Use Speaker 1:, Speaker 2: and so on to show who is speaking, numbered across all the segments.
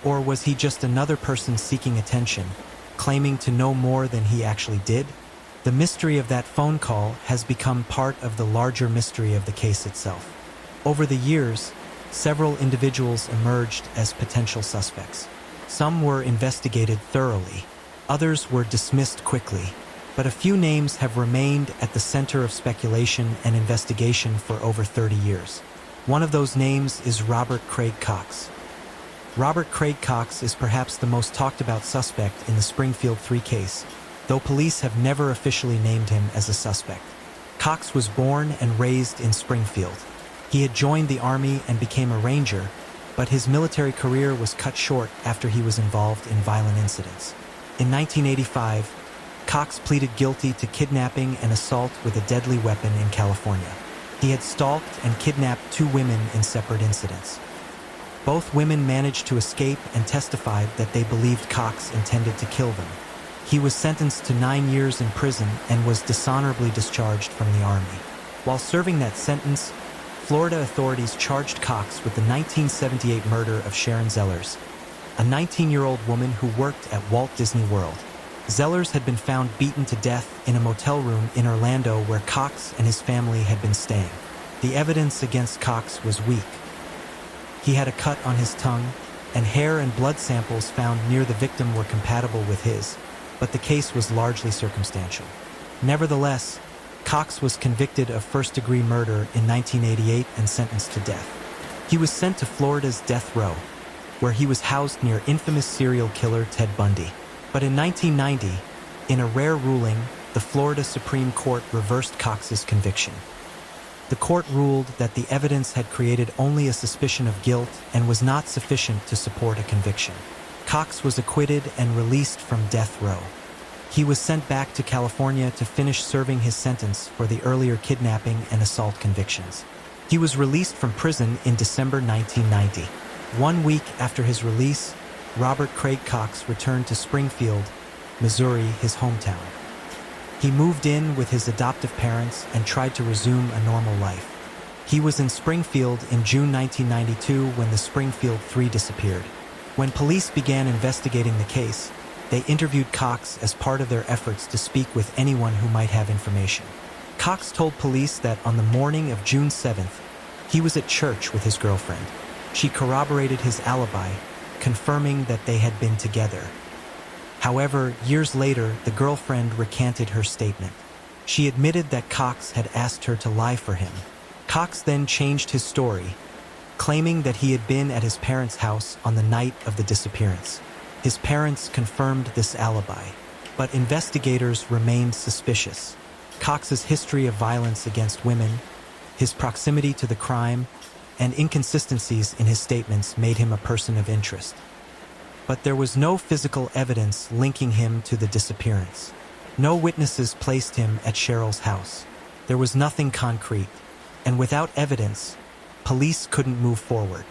Speaker 1: Or was he just another person seeking attention, claiming to know more than he actually did? The mystery of that phone call has become part of the larger mystery of the case itself. Over the years, several individuals emerged as potential suspects. Some were investigated thoroughly, others were dismissed quickly, but a few names have remained at the center of speculation and investigation for over 30 years. One of those names is Robert Craig Cox. Robert Craig Cox is perhaps the most talked about suspect in the Springfield 3 case, though police have never officially named him as a suspect. Cox was born and raised in Springfield. He had joined the Army and became a Ranger, but his military career was cut short after he was involved in violent incidents. In 1985, Cox pleaded guilty to kidnapping and assault with a deadly weapon in California. He had stalked and kidnapped 2 women in separate incidents. Both women managed to escape and testified that they believed Cox intended to kill them. He was sentenced to 9 years in prison and was dishonorably discharged from the Army. While serving that sentence, Florida authorities charged Cox with the 1978 murder of Sharon Zellers, a 19-year-old woman who worked at Walt Disney World. Zellers had been found beaten to death in a motel room in Orlando where Cox and his family had been staying. The evidence against Cox was weak. He had a cut on his tongue, and hair and blood samples found near the victim were compatible with his, but the case was largely circumstantial. Nevertheless, Cox was convicted of first-degree murder in 1988 and sentenced to death. He was sent to Florida's death row, where he was housed near infamous serial killer Ted Bundy. But in 1990, in a rare ruling, the Florida Supreme Court reversed Cox's conviction. The court ruled that the evidence had created only a suspicion of guilt and was not sufficient to support a conviction. Cox was acquitted and released from death row. He was sent back to California to finish serving his sentence for the earlier kidnapping and assault convictions. He was released from prison in December 1990. 1 week after his release, Robert Craig Cox returned to Springfield, Missouri, his hometown. He moved in with his adoptive parents and tried to resume a normal life. He was in Springfield in June 1992 when the Springfield 3 disappeared. When police began investigating the case, they interviewed Cox as part of their efforts to speak with anyone who might have information. Cox told police that on the morning of June 7th, he was at church with his girlfriend. She corroborated his alibi, confirming that they had been together. However, years later, the girlfriend recanted her statement. She admitted that Cox had asked her to lie for him. Cox then changed his story, claiming that he had been at his parents' house on the night of the disappearance. His parents confirmed this alibi, but investigators remained suspicious. Cox's history of violence against women, his proximity to the crime, and inconsistencies in his statements made him a person of interest. But there was no physical evidence linking him to the disappearance. No witnesses placed him at Cheryl's house. There was nothing concrete, and without evidence, police couldn't move forward.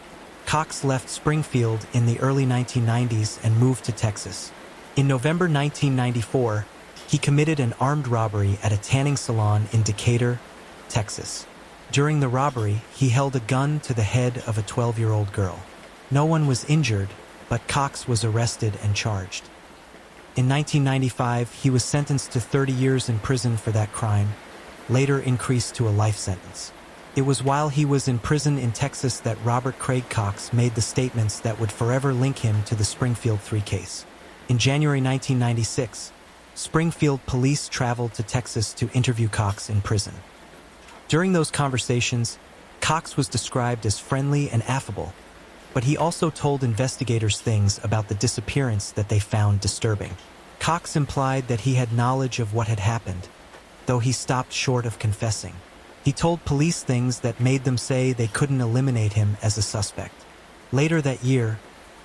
Speaker 1: Cox left Springfield in the early 1990s and moved to Texas. In November 1994, he committed an armed robbery at a tanning salon in Decatur, Texas. During the robbery, he held a gun to the head of a 12-year-old girl. No one was injured, but Cox was arrested and charged. In 1995, he was sentenced to 30 years in prison for that crime, later increased to a life sentence. It was while he was in prison in Texas that Robert Craig Cox made the statements that would forever link him to the Springfield 3 case. In January 1996, Springfield police traveled to Texas to interview Cox in prison. During those conversations, Cox was described as friendly and affable, but he also told investigators things about the disappearance that they found disturbing. Cox implied that he had knowledge of what had happened, though he stopped short of confessing. He told police things that made them say they couldn't eliminate him as a suspect. Later that year,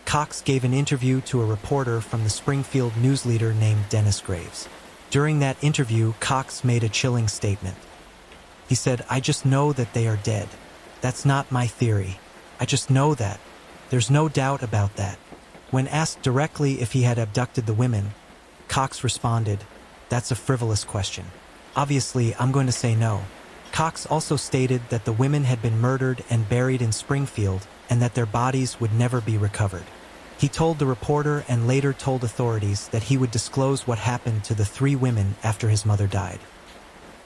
Speaker 1: Cox gave an interview to a reporter from the Springfield news leader named Dennis Graves. During that interview, Cox made a chilling statement. He said, "I just know that they are dead. That's not my theory. I just know that. There's no doubt about that." When asked directly if he had abducted the women, Cox responded, "That's a frivolous question. Obviously, I'm going to say no." Cox also stated that the women had been murdered and buried in Springfield and that their bodies would never be recovered. He told the reporter and later told authorities that he would disclose what happened to the 3 women after his mother died.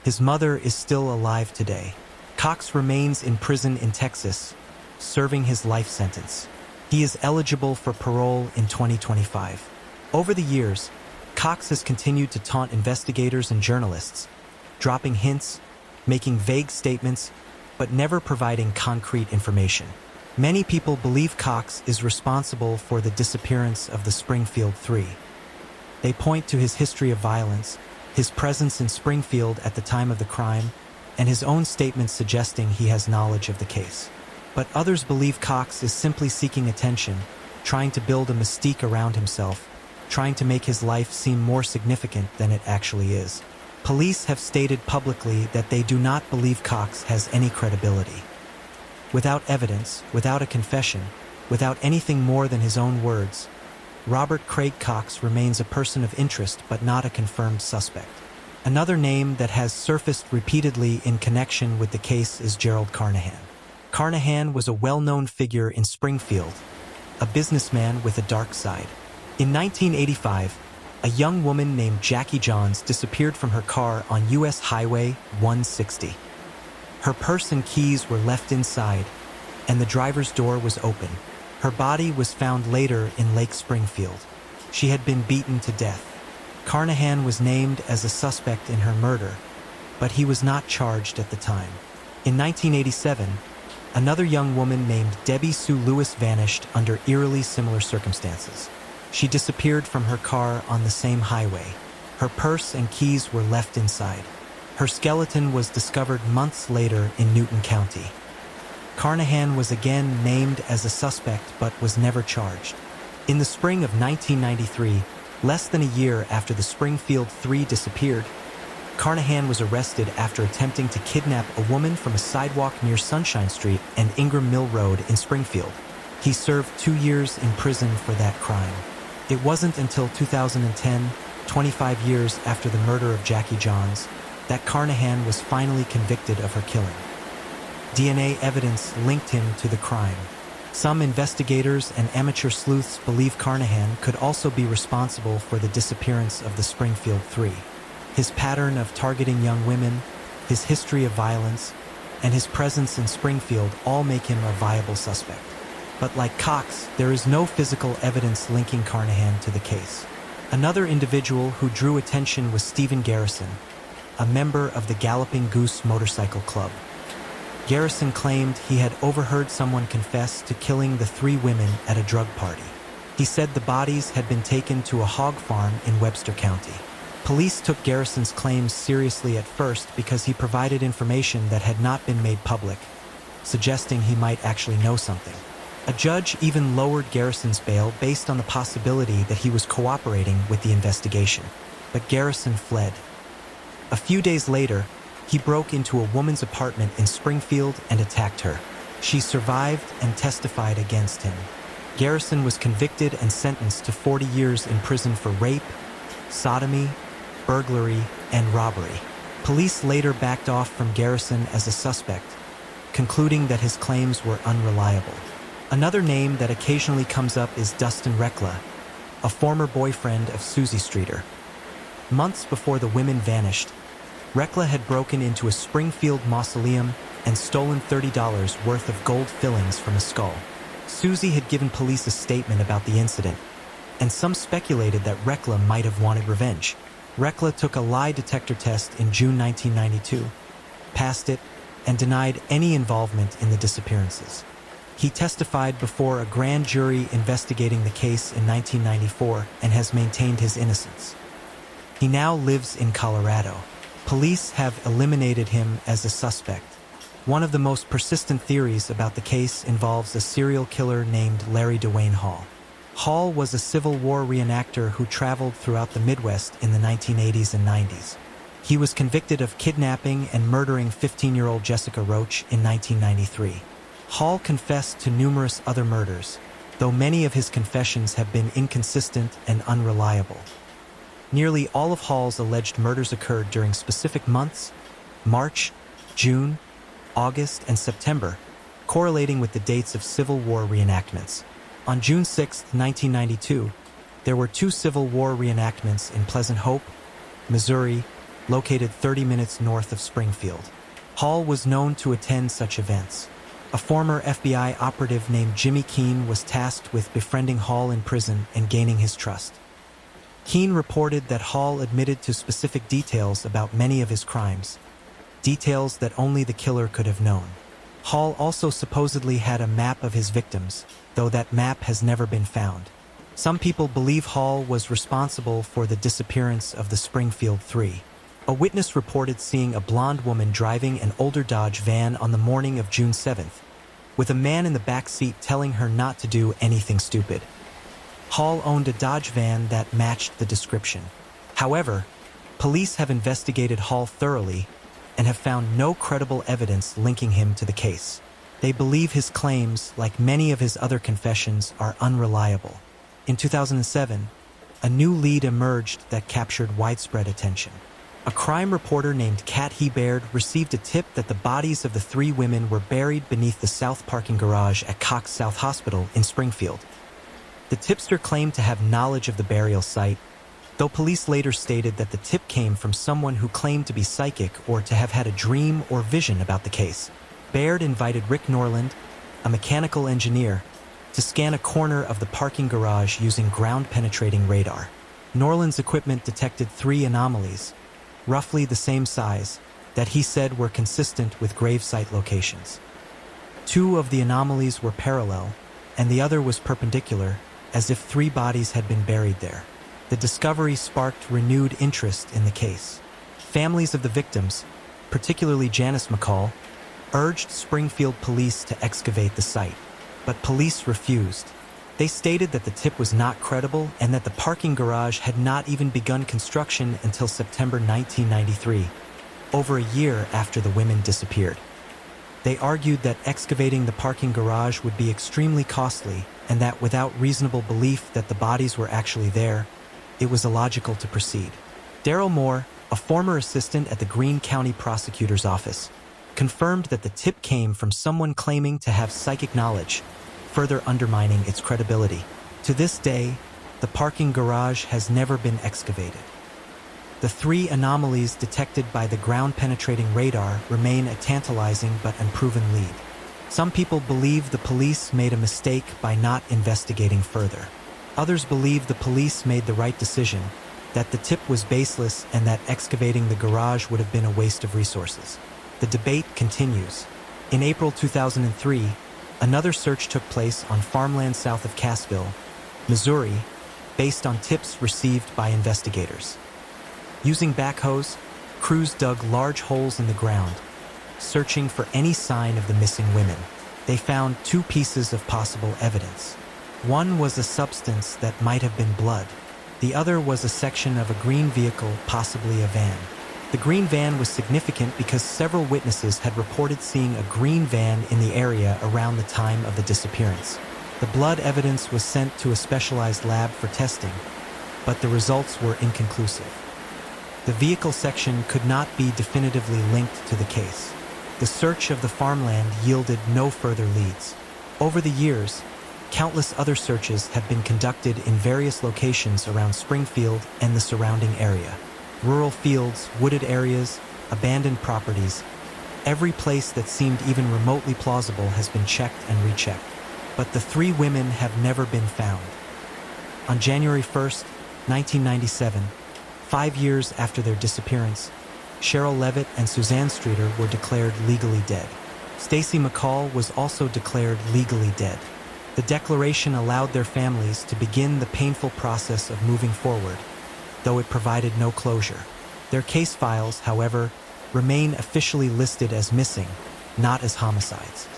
Speaker 1: His mother is still alive today. Cox remains in prison in Texas, serving his life sentence. He is eligible for parole in 2025. Over the years, Cox has continued to taunt investigators and journalists, dropping hints, making vague statements, but never providing concrete information. Many people believe Cox is responsible for the disappearance of the Springfield 3. They point to his history of violence, his presence in Springfield at the time of the crime, and his own statements suggesting he has knowledge of the case. But others believe Cox is simply seeking attention, trying to build a mystique around himself, trying to make his life seem more significant than it actually is. Police have stated publicly that they do not believe Cox has any credibility. Without evidence, without a confession, without anything more than his own words, Robert Craig Cox remains a person of interest but not a confirmed suspect. Another name that has surfaced repeatedly in connection with the case is Gerald Carnahan. Carnahan was a well-known figure in Springfield, a businessman with a dark side. In 1985, a young woman named Jackie Johns disappeared from her car on U.S. Highway 160. Her purse and keys were left inside, and the driver's door was open. Her body was found later in Lake Springfield. She had been beaten to death. Carnahan was named as a suspect in her murder, but he was not charged at the time. In 1987, another young woman named Debbie Sue Lewis vanished under eerily similar circumstances. She disappeared from her car on the same highway. Her purse and keys were left inside. Her skeleton was discovered months later in Newton County. Carnahan was again named as a suspect but was never charged. In the spring of 1993, less than a year after the Springfield 3 disappeared, Carnahan was arrested after attempting to kidnap a woman from a sidewalk near Sunshine Street and Ingram Mill Road in Springfield. He served 2 years in prison for that crime. It wasn't until 2010, 25 years after the murder of Jackie Johns, that Carnahan was finally convicted of her killing. DNA evidence linked him to the crime. Some investigators and amateur sleuths believe Carnahan could also be responsible for the disappearance of the Springfield 3. His pattern of targeting young women, his history of violence, and his presence in Springfield all make him a viable suspect. But like Cox, there is no physical evidence linking Carnahan to the case. Another individual who drew attention was Stephen Garrison, a member of the Galloping Goose Motorcycle Club. Garrison claimed he had overheard someone confess to killing the 3 women at a drug party. He said the bodies had been taken to a hog farm in Webster County. Police took Garrison's claims seriously at first because he provided information that had not been made public, suggesting he might actually know something. A judge even lowered Garrison's bail based on the possibility that he was cooperating with the investigation. But Garrison fled. A few days later, he broke into a woman's apartment in Springfield and attacked her. She survived and testified against him. Garrison was convicted and sentenced to 40 years in prison for rape, sodomy, burglary, and robbery. Police later backed off from Garrison as a suspect, concluding that his claims were unreliable. Another name that occasionally comes up is Dustin Rekla, a former boyfriend of Susie Streeter. Months before the women vanished, Rekla had broken into a Springfield mausoleum and stolen $30 worth of gold fillings from a skull. Susie had given police a statement about the incident, and some speculated that Rekla might have wanted revenge. Rekla took a lie detector test in June 1992, passed it, and denied any involvement in the disappearances. He testified before a grand jury investigating the case in 1994 and has maintained his innocence. He now lives in Colorado. Police have eliminated him as a suspect. One of the most persistent theories about the case involves a serial killer named Larry Dwayne Hall. Hall was a Civil War reenactor who traveled throughout the Midwest in the 1980s and 90s. He was convicted of kidnapping and murdering 15-year-old Jessica Roach in 1993. Hall confessed to numerous other murders, though many of his confessions have been inconsistent and unreliable. Nearly all of Hall's alleged murders occurred during specific months: March, June, August, and September, correlating with the dates of Civil War reenactments. On June 6, 1992, there were two Civil War reenactments in Pleasant Hope, Missouri, located 30 minutes north of Springfield. Hall was known to attend such events. A former FBI operative named Jimmy Keene was tasked with befriending Hall in prison and gaining his trust. Keene reported that Hall admitted to specific details about many of his crimes, details that only the killer could have known. Hall also supposedly had a map of his victims, though that map has never been found. Some people believe Hall was responsible for the disappearance of the Springfield Three. A witness reported seeing a blonde woman driving an older Dodge van on the morning of June 7th, with a man in the back seat telling her not to do anything stupid. Hall owned a Dodge van that matched the description. However, police have investigated Hall thoroughly and have found no credible evidence linking him to the case. They believe his claims, like many of his other confessions, are unreliable. In 2007, a new lead emerged that captured widespread attention. A crime reporter named Kat Hebard received a tip that the bodies of the three women were buried beneath the south parking garage at Cox South Hospital in Springfield. The tipster claimed to have knowledge of the burial site, though police later stated that the tip came from someone who claimed to be psychic or to have had a dream or vision about the case. Baird invited Rick Norland, a mechanical engineer, to scan a corner of the parking garage using ground-penetrating radar. Norland's equipment detected three anomalies, roughly the same size, that he said were consistent with gravesite locations. Two of the anomalies were parallel, and the other was perpendicular, as if three bodies had been buried there. The discovery sparked renewed interest in the case. Families of the victims, particularly Janice McCall, urged Springfield police to excavate the site, but police refused. They stated that the tip was not credible and that the parking garage had not even begun construction until September 1993, over a year after the women disappeared. They argued that excavating the parking garage would be extremely costly and that without reasonable belief that the bodies were actually there, it was illogical to proceed. Daryl Moore, a former assistant at the Greene County Prosecutor's Office, confirmed that the tip came from someone claiming to have psychic knowledge, further undermining its credibility. To this day, the parking garage has never been excavated. The three anomalies detected by the ground-penetrating radar remain a tantalizing but unproven lead. Some people believe the police made a mistake by not investigating further. Others believe the police made the right decision, that the tip was baseless and that excavating the garage would have been a waste of resources. The debate continues. In April 2003, another search took place on farmland south of Cassville, Missouri, based on tips received by investigators. Using backhoes, crews dug large holes in the ground, searching for any sign of the missing women. They found two pieces of possible evidence. One was a substance that might have been blood. The other was a section of a green vehicle, possibly a van. The green van was significant because several witnesses had reported seeing a green van in the area around the time of the disappearance. The blood evidence was sent to a specialized lab for testing, but the results were inconclusive. The vehicle section could not be definitively linked to the case. The search of the farmland yielded no further leads. Over the years, countless other searches have been conducted in various locations around Springfield and the surrounding area. Rural fields, wooded areas, abandoned properties, every place that seemed even remotely plausible has been checked and rechecked. But the three women have never been found. On January 1st, 1997, 5 years after their disappearance, Cheryl Levitt and Suzanne Streeter were declared legally dead. Stacy McCall was also declared legally dead. The declaration allowed their families to begin the painful process of moving forward, though it provided no closure. Their case files, however, remain officially listed as missing, not as homicides.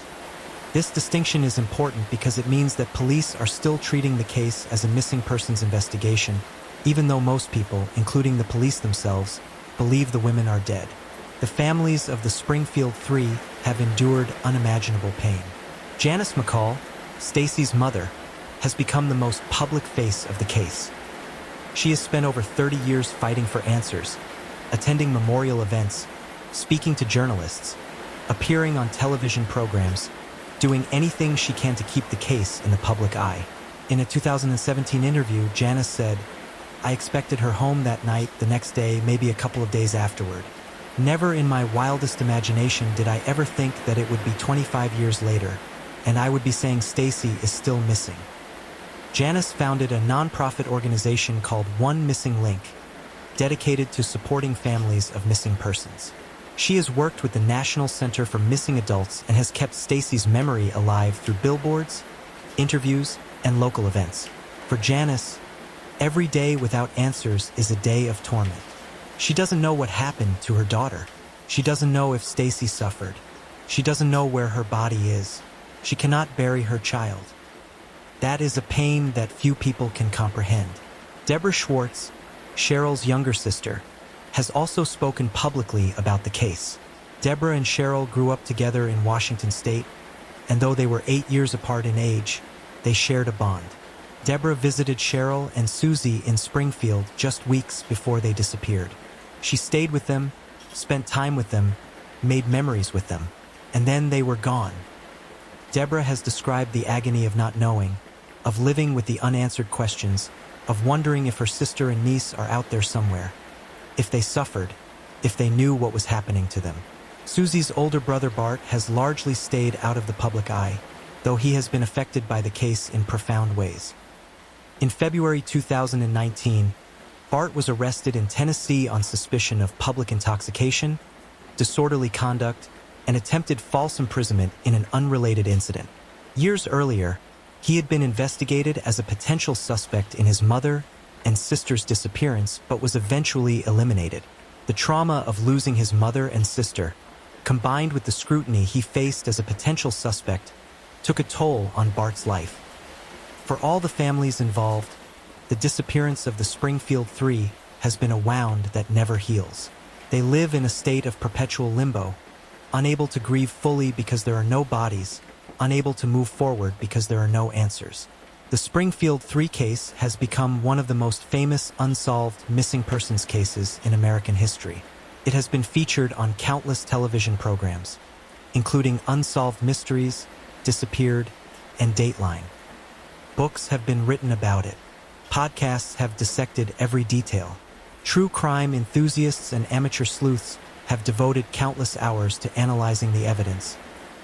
Speaker 1: This distinction is important because it means that police are still treating the case as a missing persons investigation, even though most people, including the police themselves, believe the women are dead. The families of the Springfield Three have endured unimaginable pain. Janice McCall, Stacy's mother, has become the most public face of the case. She has spent over 30 years fighting for answers, attending memorial events, speaking to journalists, appearing on television programs, doing anything she can to keep the case in the public eye. In a 2017 interview, Janice said, "I expected her home that night, the next day, maybe a couple of days afterward. Never in my wildest imagination did I ever think that it would be 25 years later, and I would be saying Stacy is still missing." Janice founded a nonprofit organization called One Missing Link, dedicated to supporting families of missing persons. She has worked with the National Center for Missing Adults and has kept Stacy's memory alive through billboards, interviews, and local events. For Janice, every day without answers is a day of torment. She doesn't know what happened to her daughter. She doesn't know if Stacy suffered. She doesn't know where her body is. She cannot bury her child. That is a pain that few people can comprehend. Deborah Schwartz, Cheryl's younger sister, has also spoken publicly about the case. Deborah and Cheryl grew up together in Washington State, and though they were 8 years apart in age, they shared a bond. Deborah visited Cheryl and Susie in Springfield just weeks before they disappeared. She stayed with them, spent time with them, made memories with them, and then they were gone. Deborah has described the agony of not knowing, of living with the unanswered questions, of wondering if her sister and niece are out there somewhere, if they suffered, if they knew what was happening to them. Susie's older brother Bart has largely stayed out of the public eye, though he has been affected by the case in profound ways. In February 2019, Bart was arrested in Tennessee on suspicion of public intoxication, disorderly conduct, and attempted false imprisonment in an unrelated incident. Years earlier, he had been investigated as a potential suspect in his mother and sister's disappearance, but was eventually eliminated. The trauma of losing his mother and sister, combined with the scrutiny he faced as a potential suspect, took a toll on Bart's life. For all the families involved, the disappearance of the Springfield Three has been a wound that never heals. They live in a state of perpetual limbo, unable to grieve fully because there are no bodies, unable to move forward because there are no answers. The Springfield Three case has become one of the most famous unsolved missing persons cases in American history. It has been featured on countless television programs, including Unsolved Mysteries, Disappeared, and Dateline. Books have been written about it. Podcasts have dissected every detail. True crime enthusiasts and amateur sleuths have devoted countless hours to analyzing the evidence,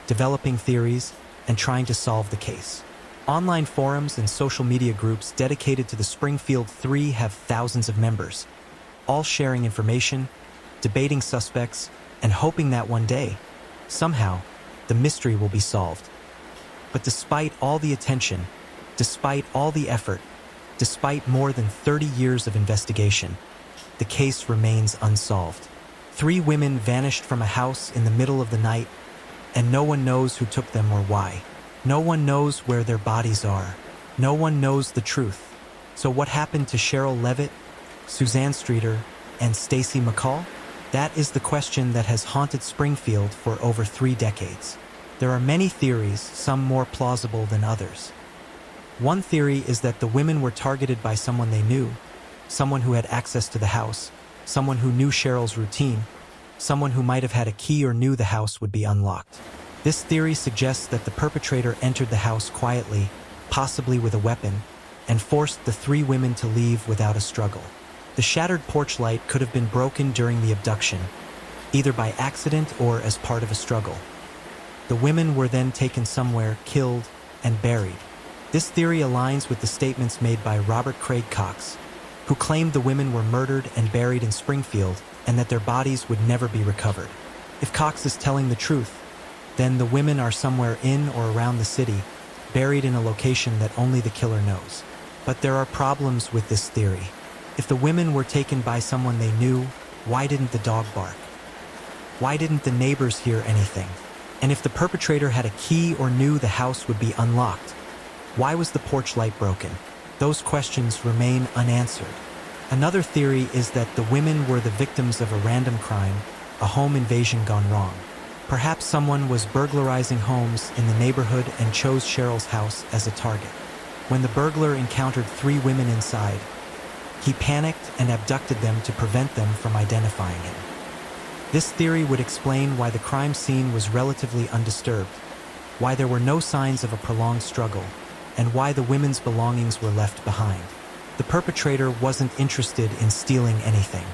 Speaker 1: developing theories, and trying to solve the case. Online forums and social media groups dedicated to the Springfield Three have thousands of members, all sharing information, debating suspects, and hoping that one day, somehow, the mystery will be solved. But despite all the attention, despite all the effort, despite more than 30 years of investigation, the case remains unsolved. 3 women vanished from a house in the middle of the night, and no one knows who took them or why. No one knows where their bodies are. No one knows the truth. So what happened to Cheryl Levitt, Suzanne Streeter, and Stacy McCall? That is the question that has haunted Springfield for over 3 decades. There are many theories, some more plausible than others. One theory is that the women were targeted by someone they knew, someone who had access to the house, someone who knew Cheryl's routine, someone who might have had a key or knew the house would be unlocked. This theory suggests that the perpetrator entered the house quietly, possibly with a weapon, and forced the 3 women to leave without a struggle. The shattered porch light could have been broken during the abduction, either by accident or as part of a struggle. The women were then taken somewhere, killed, and buried. This theory aligns with the statements made by Robert Craig Cox, who claimed the women were murdered and buried in Springfield and that their bodies would never be recovered. If Cox is telling the truth, then the women are somewhere in or around the city, buried in a location that only the killer knows. But there are problems with this theory. If the women were taken by someone they knew, why didn't the dog bark? Why didn't the neighbors hear anything? And if the perpetrator had a key or knew the house would be unlocked, why was the porch light broken? Those questions remain unanswered. Another theory is that the women were the victims of a random crime, a home invasion gone wrong. Perhaps someone was burglarizing homes in the neighborhood and chose Cheryl's house as a target. When the burglar encountered 3 women inside, he panicked and abducted them to prevent them from identifying him. This theory would explain why the crime scene was relatively undisturbed. why there were no signs of a prolonged struggle, and why the women's belongings were left behind. The perpetrator wasn't interested in stealing anything.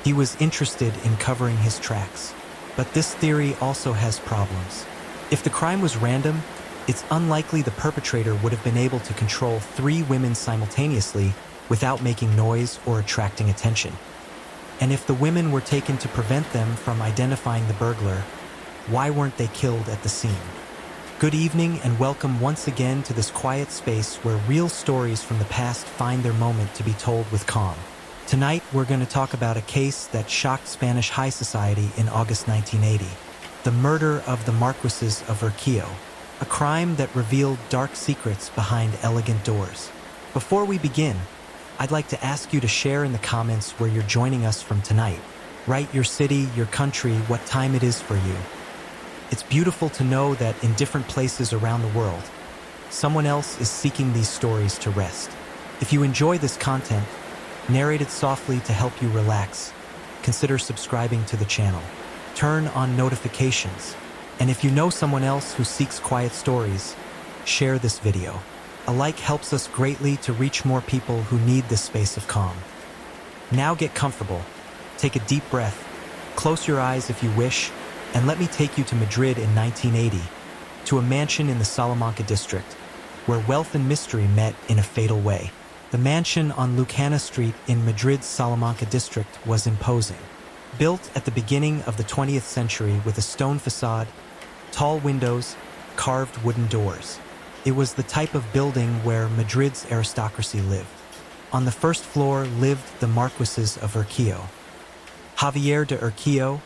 Speaker 1: He was interested in covering his tracks. But this theory also has problems. If the crime was random, it's unlikely the perpetrator would have been able to control 3 women simultaneously without making noise or attracting attention. And if the women were taken to prevent them from identifying the burglar, why weren't they killed at the scene? Good evening and welcome once again to this quiet space where real stories from the past find their moment to be told with calm. Tonight, we're going to talk about a case that shocked Spanish high society in August 1980, the murder of the Marquesas of Urquio, a crime that revealed dark secrets behind elegant doors. Before we begin, I'd like to ask you to share in the comments where you're joining us from tonight. Write your city, your country, what time it is for you. It's beautiful to know that in different places around the world, someone else is seeking these stories to rest. If you enjoy this content, narrated softly to help you relax, consider subscribing to the channel. Turn on notifications. And if you know someone else who seeks quiet stories, share this video. A like helps us greatly to reach more people who need this space of calm. Now get comfortable, take a deep breath, close your eyes if you wish, and let me take you to Madrid in 1980, to a mansion in the Salamanca district, where wealth and mystery met in a fatal way. The mansion on Lucana Street in Madrid's Salamanca district was imposing. Built at the beginning of the 20th century with a stone facade, tall windows, carved wooden doors. It was the type of building where Madrid's aristocracy lived. On the first floor lived the Marquesas of Urquio. Javier de Urquio,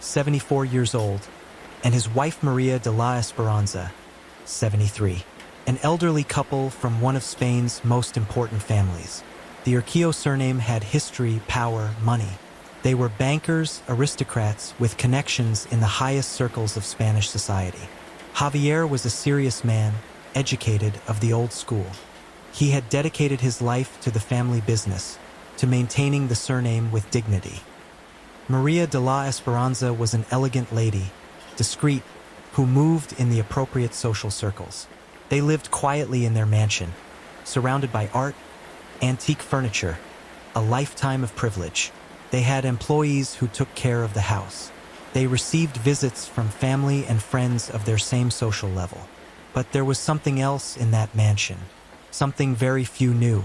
Speaker 1: 74 years old, and his wife Maria de la Esperanza, 73. An elderly couple from one of Spain's most important families. The Urquio surname had history, power, money. They were bankers, aristocrats with connections in the highest circles of Spanish society. Javier was a serious man, educated, of the old school. He had dedicated his life to the family business, to maintaining the surname with dignity. Maria de la Esperanza was an elegant lady, discreet, who moved in the appropriate social circles. They lived quietly in their mansion, surrounded by art, antique furniture, a lifetime of privilege. They had employees who took care of the house. They received visits from family and friends of their same social level. But there was something else in that mansion, something very few knew.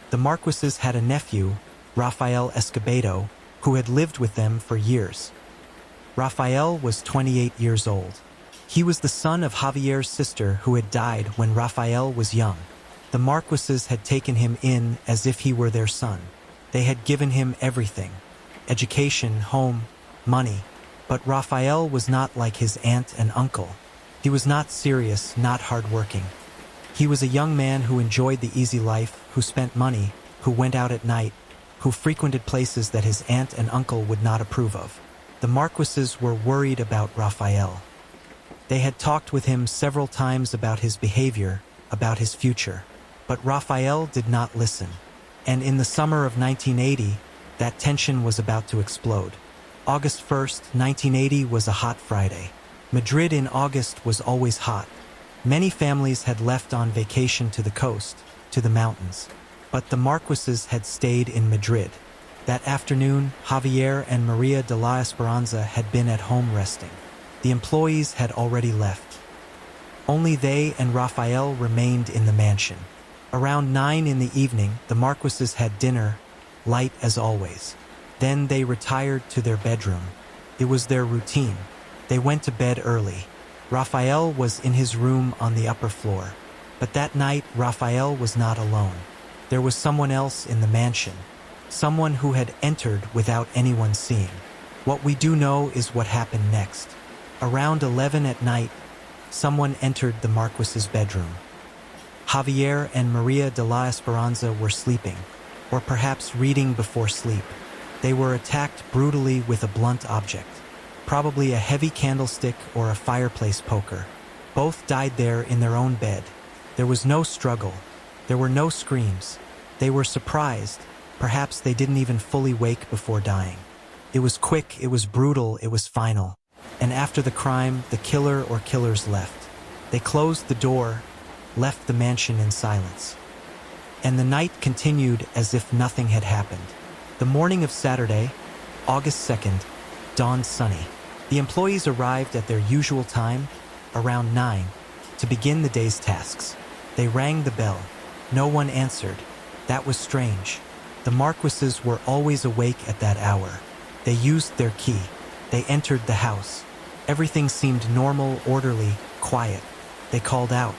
Speaker 1: The Marquesas had a nephew, Rafael Escobedo, who had lived with them for years. Rafael was 28 years old. He was the son of Javier's sister who had died when Rafael was young. The Marquesas had taken him in as if he were their son. They had given him everything: education, home, money. But Rafael was not like his aunt and uncle. He was not serious, not hardworking. He was a young man who enjoyed the easy life, who spent money, who went out at night, who frequented places that his aunt and uncle would not approve of. The Marquesas were worried about Rafael. They had talked with him several times about his behavior, about his future. But Rafael did not listen. And in the summer of 1980, that tension was about to explode. August 1st, 1980 was a hot Friday. Madrid in August was always hot. Many families had left on vacation to the coast, to the mountains. But the Marquesas had stayed in Madrid. That afternoon, Javier and Maria de la Esperanza had been at home resting. The employees had already left. Only they and Rafael remained in the mansion. Around 9 in the evening, the Marquesas had dinner, light as always. Then they retired to their bedroom. It was their routine. They went to bed early. Rafael was in his room on the upper floor. But that night, Rafael was not alone. There was someone else in the mansion. Someone who had entered without anyone seeing. What we do know is what happened next. Around 11 at night, someone entered the Marquesas' bedroom. Javier and Maria de la Esperanza were sleeping, or perhaps reading before sleep. They were attacked brutally with a blunt object, probably a heavy candlestick or a fireplace poker. Both died there in their own bed. There was no struggle. There were no screams. They were surprised. Perhaps they didn't even fully wake before dying. It was quick, it was brutal, it was final. And after the crime, the killer or killers left. They closed the door, left the mansion in silence. And the night continued as if nothing had happened. The morning of Saturday, August 2nd, dawned sunny. The employees arrived at their usual time, around 9, to begin the day's tasks. They rang the bell. No one answered. That was strange. The Marquises were always awake at that hour. They used their key. They entered the house. Everything seemed normal, orderly, quiet. They called out,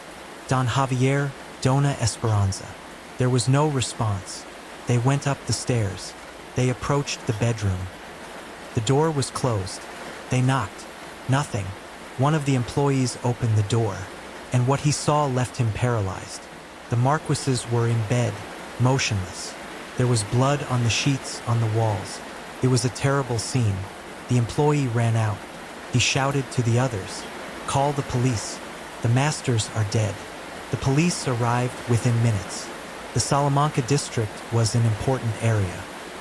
Speaker 1: "Don Javier, Dona Esperanza." There was no response. They went up the stairs. They approached the bedroom. The door was closed. They knocked. Nothing. One of the employees opened the door, and what he saw left him paralyzed. The Marquises were in bed, motionless. There was blood on the sheets, on the walls. It was a terrible scene. The employee ran out. He shouted to the others, "Call the police. The masters are dead." The police arrived within minutes. The Salamanca district was an important area.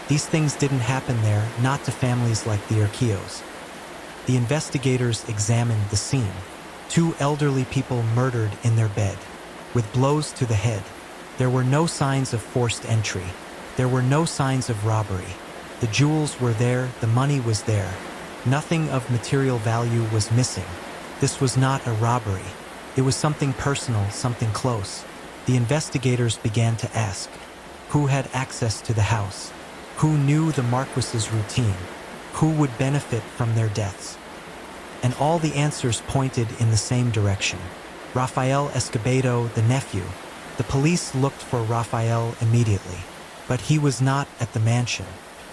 Speaker 1: These things didn't happen there, not to families like the Urquillos. The investigators examined the scene. 2 elderly people murdered in their bed, with blows to the head. There were no signs of forced entry. There were no signs of robbery. The jewels were there, the money was there. Nothing of material value was missing. This was not a robbery. It was something personal, something close. The investigators began to ask, who had access to the house? Who knew the Marquises' routine? Who would benefit from their deaths? And all the answers pointed in the same direction. Rafael Escobedo, the nephew. The police looked for Rafael immediately, but he was not at the mansion.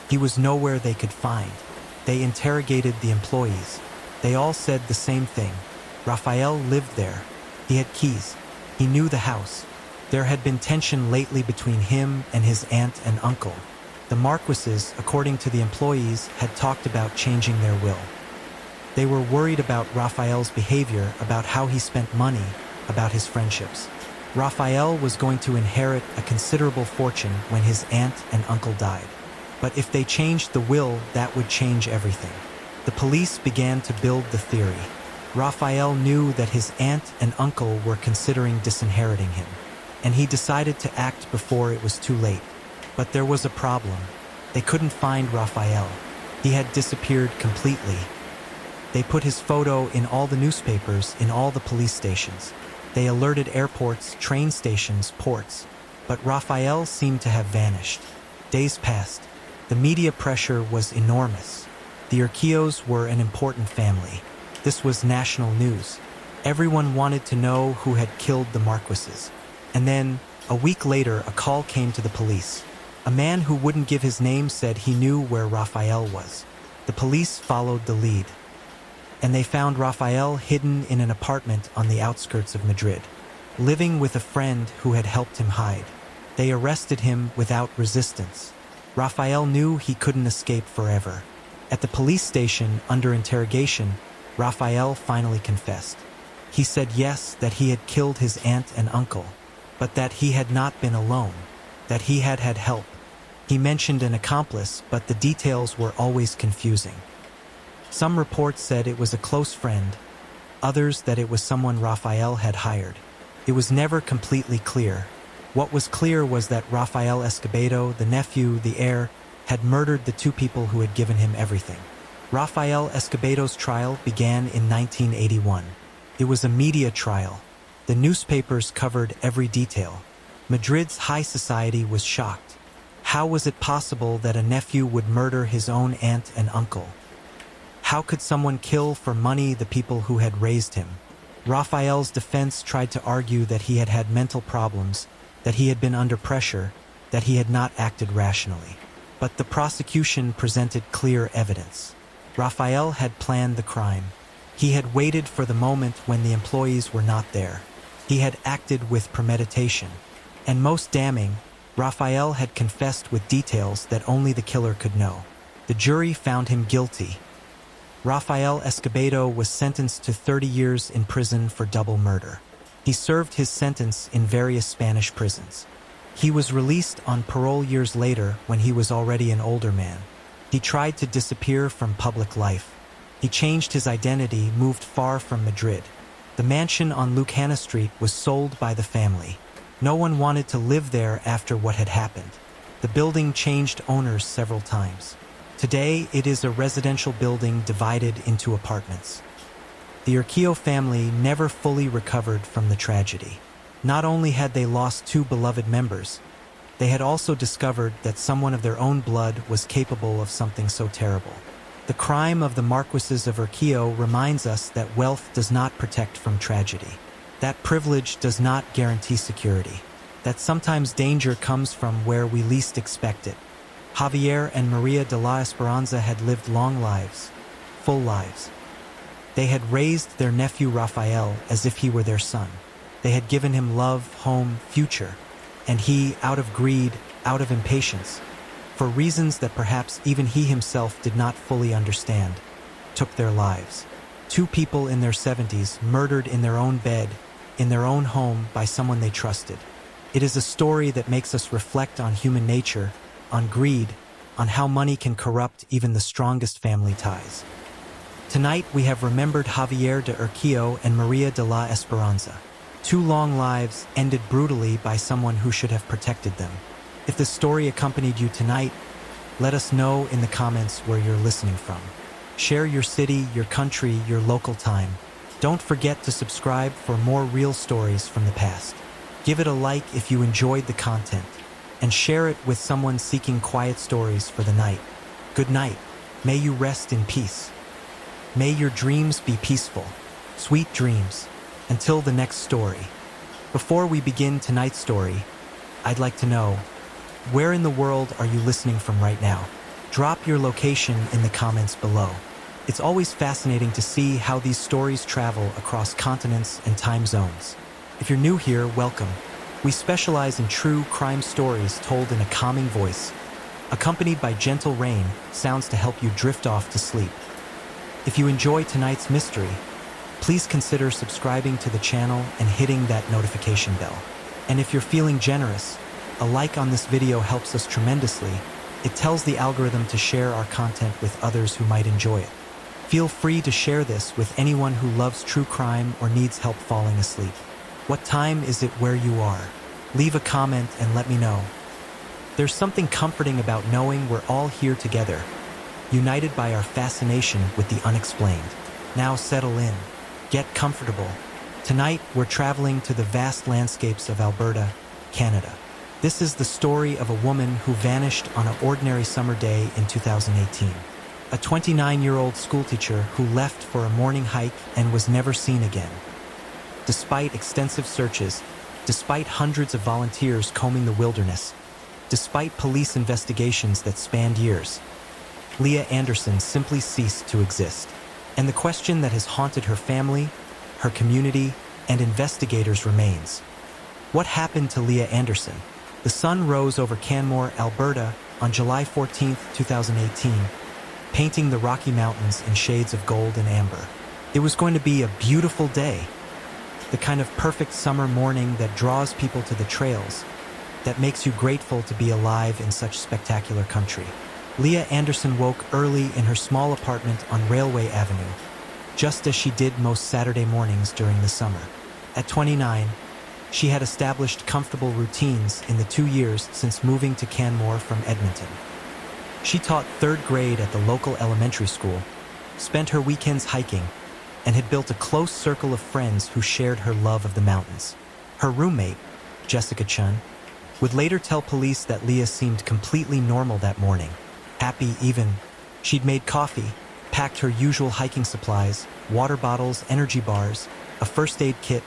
Speaker 1: He was nowhere they could find. They interrogated the employees. They all said the same thing. Rafael lived there. He had keys. He knew the house. There had been tension lately between him and his aunt and uncle. The Marquises, according to the employees, had talked about changing their will. They were worried about Rafael's behavior, about how he spent money, about his friendships. Rafael was going to inherit a considerable fortune when his aunt and uncle died. But if they changed the will, that would change everything. The police began to build the theory. Rafael knew that his aunt and uncle were considering disinheriting him, and he decided to act before it was too late. But there was a problem. They couldn't find Rafael. He had disappeared completely. They put his photo in all the newspapers, in all the police stations. They alerted airports, train stations, ports. But Rafael seemed to have vanished. Days passed. The media pressure was enormous. The Urquillos were an important family. This was national news. Everyone wanted to know who had killed the Marquises. And then, a week later, a call came to the police. A man who wouldn't give his name said he knew where Rafael was. The police followed the lead, and they found Rafael hidden in an apartment on the outskirts of Madrid, living with a friend who had helped him hide. They arrested him without resistance. Rafael knew he couldn't escape forever. At the police station, under interrogation, Rafael finally confessed. He said yes, that he had killed his aunt and uncle, but that he had not been alone, that he had had help. He mentioned an accomplice, but the details were always confusing. Some reports said it was a close friend, others that it was someone Rafael had hired. It was never completely clear. What was clear was that Rafael Escobedo, the nephew, the heir, had murdered the 2 people who had given him everything. Rafael Escobedo's trial began in 1981. It was a media trial. The newspapers covered every detail. Madrid's high society was shocked. How was it possible that a nephew would murder his own aunt and uncle? How could someone kill for money the people who had raised him? Rafael's defense tried to argue that he had had mental problems, that he had been under pressure, that he had not acted rationally. But the prosecution presented clear evidence. Rafael had planned the crime. He had waited for the moment when the employees were not there. He had acted with premeditation. And most damning, Rafael had confessed with details that only the killer could know. The jury found him guilty. Rafael Escobedo was sentenced to 30 years in prison for double murder. He served his sentence in various Spanish prisons. He was released on parole years later when he was already an older man. He tried to disappear from public life. He changed his identity, moved far from Madrid. The mansion on Lucana Street was sold by the family. No one wanted to live there after what had happened. The building changed owners several times. Today, it is a residential building divided into apartments. The Urquio family never fully recovered from the tragedy. Not only had they lost two beloved members, they had also discovered that someone of their own blood was capable of something so terrible. The crime of the Marquesas of Urquio reminds us that wealth does not protect from tragedy. That privilege does not guarantee security. That sometimes danger comes from where we least expect it. Javier and Maria de la Esperanza had lived long lives, full lives. They had raised their nephew Rafael as if he were their son. They had given him love, home, future, and he, out of greed, out of impatience, for reasons that perhaps even he himself did not fully understand, took their lives. Two people in their 70s murdered in their own bed, in their own home by someone they trusted. It is a story that makes us reflect on human nature, on greed, on how money can corrupt even the strongest family ties. Tonight we have remembered Javier de Urquio and Maria de la Esperanza. Two long lives ended brutally by someone who should have protected them. If this story accompanied you tonight, let us know in the comments where you're listening from. Share your city, your country, your local time. Don't forget to subscribe for more real stories from the past. Give it a like if you enjoyed the content, and share it with someone seeking quiet stories for the night. Good night. May you rest in peace. May your dreams be peaceful. Sweet dreams. Until the next story. Before we begin tonight's story, I'd like to know, where in the world are you listening from right now? Drop your location in the comments below. It's always fascinating to see how these stories travel across continents and time zones. If you're new here, welcome. We specialize in true crime stories told in a calming voice, accompanied by gentle rain, sounds to help you drift off to sleep. If you enjoy tonight's mystery, please consider subscribing to the channel and hitting that notification bell. And if you're feeling generous, a like on this video helps us tremendously. It tells the algorithm to share our content with others who might enjoy it. Feel free to share this with anyone who loves true crime or needs help falling asleep. What time is it where you are? Leave a comment and let me know. There's something comforting about knowing we're all here together, united by our fascination with the unexplained. Now settle in. Get comfortable. Tonight, we're traveling to the vast landscapes of Alberta, Canada. This is the story of a woman who vanished on an ordinary summer day in 2018. A 29-year-old schoolteacher who left for a morning hike and was never seen again. Despite extensive searches, despite hundreds of volunteers combing the wilderness, despite police investigations that spanned years, Leah Anderson simply ceased to exist. And the question that has haunted her family, her community, and investigators remains. What happened to Leah Anderson? The sun rose over Canmore, Alberta, on July 14, 2018, painting the Rocky Mountains in shades of gold and amber. It was going to be a beautiful day, the kind of perfect summer morning that draws people to the trails, that makes you grateful to be alive in such spectacular country. Leah Anderson woke early in her small apartment on Railway Avenue, just as she did most Saturday mornings during the summer. At 29, she had established comfortable routines in the 2 years since moving to Canmore from Edmonton. She taught 3rd grade at the local elementary school, spent her weekends hiking, and had built a close circle of friends who shared her love of the mountains. Her roommate, Jessica Chun, would later tell police that Leah seemed completely normal that morning. Happy even. She'd made coffee, packed her usual hiking supplies, water bottles, energy bars, a first aid kit,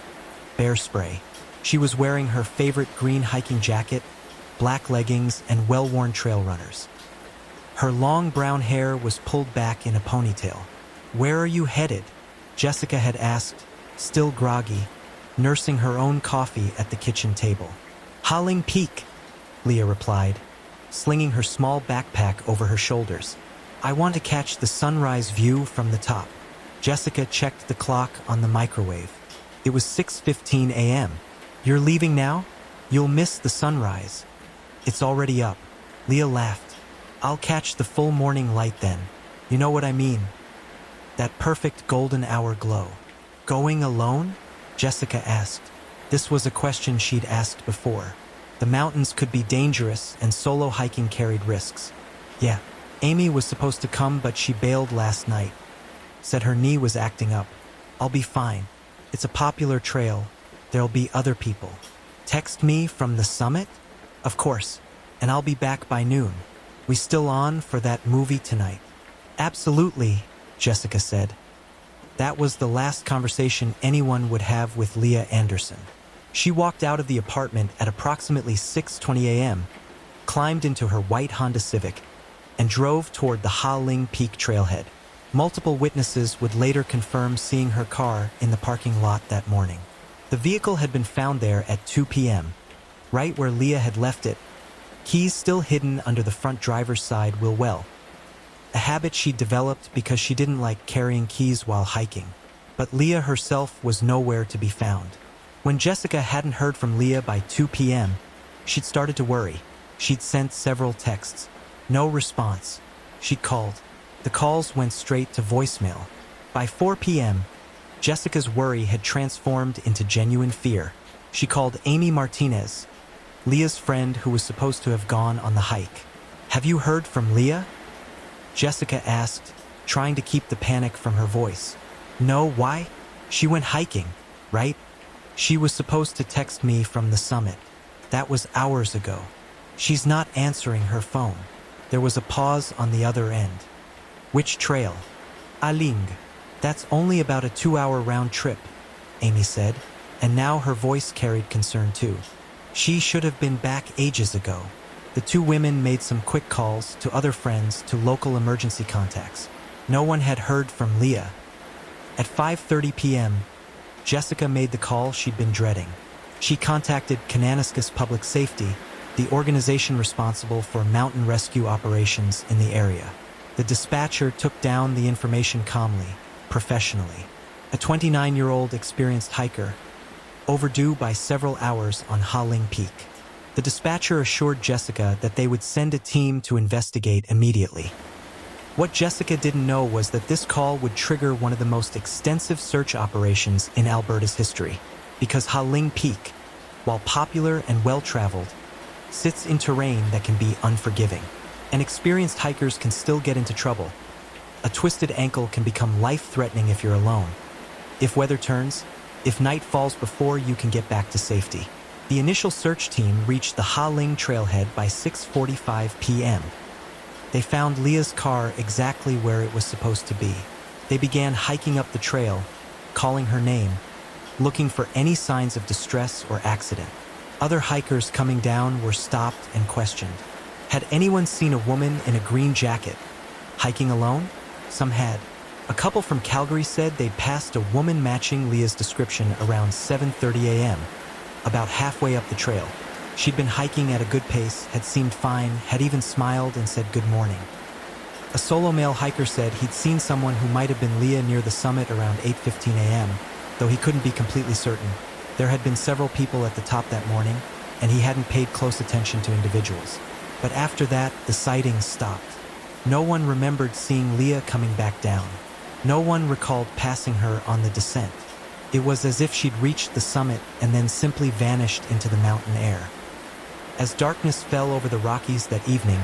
Speaker 1: bear spray. She was wearing her favorite green hiking jacket, black leggings, and well-worn trail runners. Her long brown hair was pulled back in a ponytail. "Where are you headed?" Jessica had asked, still groggy, nursing her own coffee at the kitchen table. "Haling Peak," Leah replied, slinging her small backpack over her shoulders. "I want to catch the sunrise view from the top." Jessica checked the clock on the microwave. It was 6:15 a.m. "You're leaving now? You'll miss the sunrise." "It's already up." Leah laughed. "I'll catch the full morning light then. You know what I mean. That perfect golden hour glow." Going alone? Jessica asked. This was a question she'd asked before. The mountains could be dangerous and solo hiking carried risks. Yeah, Amy was supposed to come, but she bailed last night. Said her knee was acting up. I'll be fine. It's a popular trail. There'll be other people. Text me from the summit? Of course. And I'll be back by noon. We still on for that movie tonight? Absolutely, Jessica said. That was the last conversation anyone would have with Leah Anderson. She walked out of the apartment at approximately 6:20 a.m., climbed into her white Honda Civic, and drove toward the Ha Ling Peak trailhead. Multiple witnesses would later confirm seeing her car in the parking lot that morning. The vehicle had been found there at 2 p.m., right where Leah had left it, keys still hidden under the front driver's side wheel well. A habit she'd developed because she didn't like carrying keys while hiking. But Leah herself was nowhere to be found. When Jessica hadn't heard from Leah by 2 p.m., she'd started to worry. She'd sent several texts. No response. She'd called. The calls went straight to voicemail. By 4 p.m., Jessica's worry had transformed into genuine fear. She called Amy Martinez, Leah's friend who was supposed to have gone on the hike. Have you heard from Leah? Jessica asked, trying to keep the panic from her voice. No, why? She went hiking, right? She was supposed to text me from the summit. That was hours ago. She's not answering her phone. There was a pause on the other end. Which trail? Aling. That's only about a 2-hour round trip, Amy said, and now her voice carried concern too. She should have been back ages ago. The two women made some quick calls to other friends, to local emergency contacts. No one had heard from Leah. At 5:30 p.m., Jessica made the call she'd been dreading. She contacted Kananaskis Public Safety, the organization responsible for mountain rescue operations in the area. The dispatcher took down the information calmly, professionally. A 29-year-old experienced hiker, overdue by several hours on Ha Ling Peak. The dispatcher assured Jessica that they would send a team to investigate immediately. What Jessica didn't know was that this call would trigger one of the most extensive search operations in Alberta's history, because Ha Ling Peak, while popular and well-traveled, sits in terrain that can be unforgiving. And experienced hikers can still get into trouble. A twisted ankle can become life-threatening if you're alone. If weather turns, if night falls before you can get back to safety. The initial search team reached the Ha Ling trailhead by 6:45 p.m. They found Leah's car exactly where it was supposed to be. They began hiking up the trail, calling her name, looking for any signs of distress or accident. Other hikers coming down were stopped and questioned. Had anyone seen a woman in a green jacket, hiking alone? Some had. A couple from Calgary said they'd passed a woman matching Leah's description around 7:30 a.m., about halfway up the trail. She'd been hiking at a good pace, had seemed fine, had even smiled and said good morning. A solo male hiker said he'd seen someone who might have been Leah near the summit around 8:15 a.m., though he couldn't be completely certain. There had been several people at the top that morning, and he hadn't paid close attention to individuals. But after that, the sightings stopped. No one remembered seeing Leah coming back down. No one recalled passing her on the descent. It was as if she'd reached the summit and then simply vanished into the mountain air. As darkness fell over the Rockies that evening,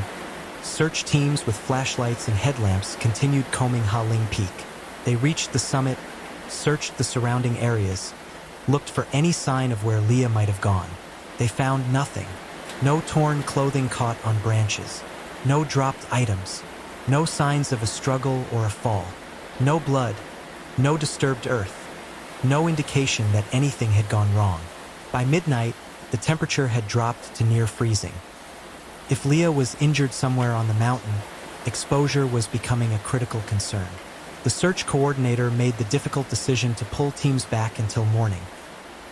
Speaker 1: search teams with flashlights and headlamps continued combing Ha Ling Peak. They reached the summit, searched the surrounding areas, looked for any sign of where Leah might have gone. They found nothing. No torn clothing caught on branches. No dropped items. No signs of a struggle or a fall. No blood. No disturbed earth. No indication that anything had gone wrong. By midnight, the temperature had dropped to near freezing. If Leah was injured somewhere on the mountain, exposure was becoming a critical concern. The search coordinator made the difficult decision to pull teams back until morning.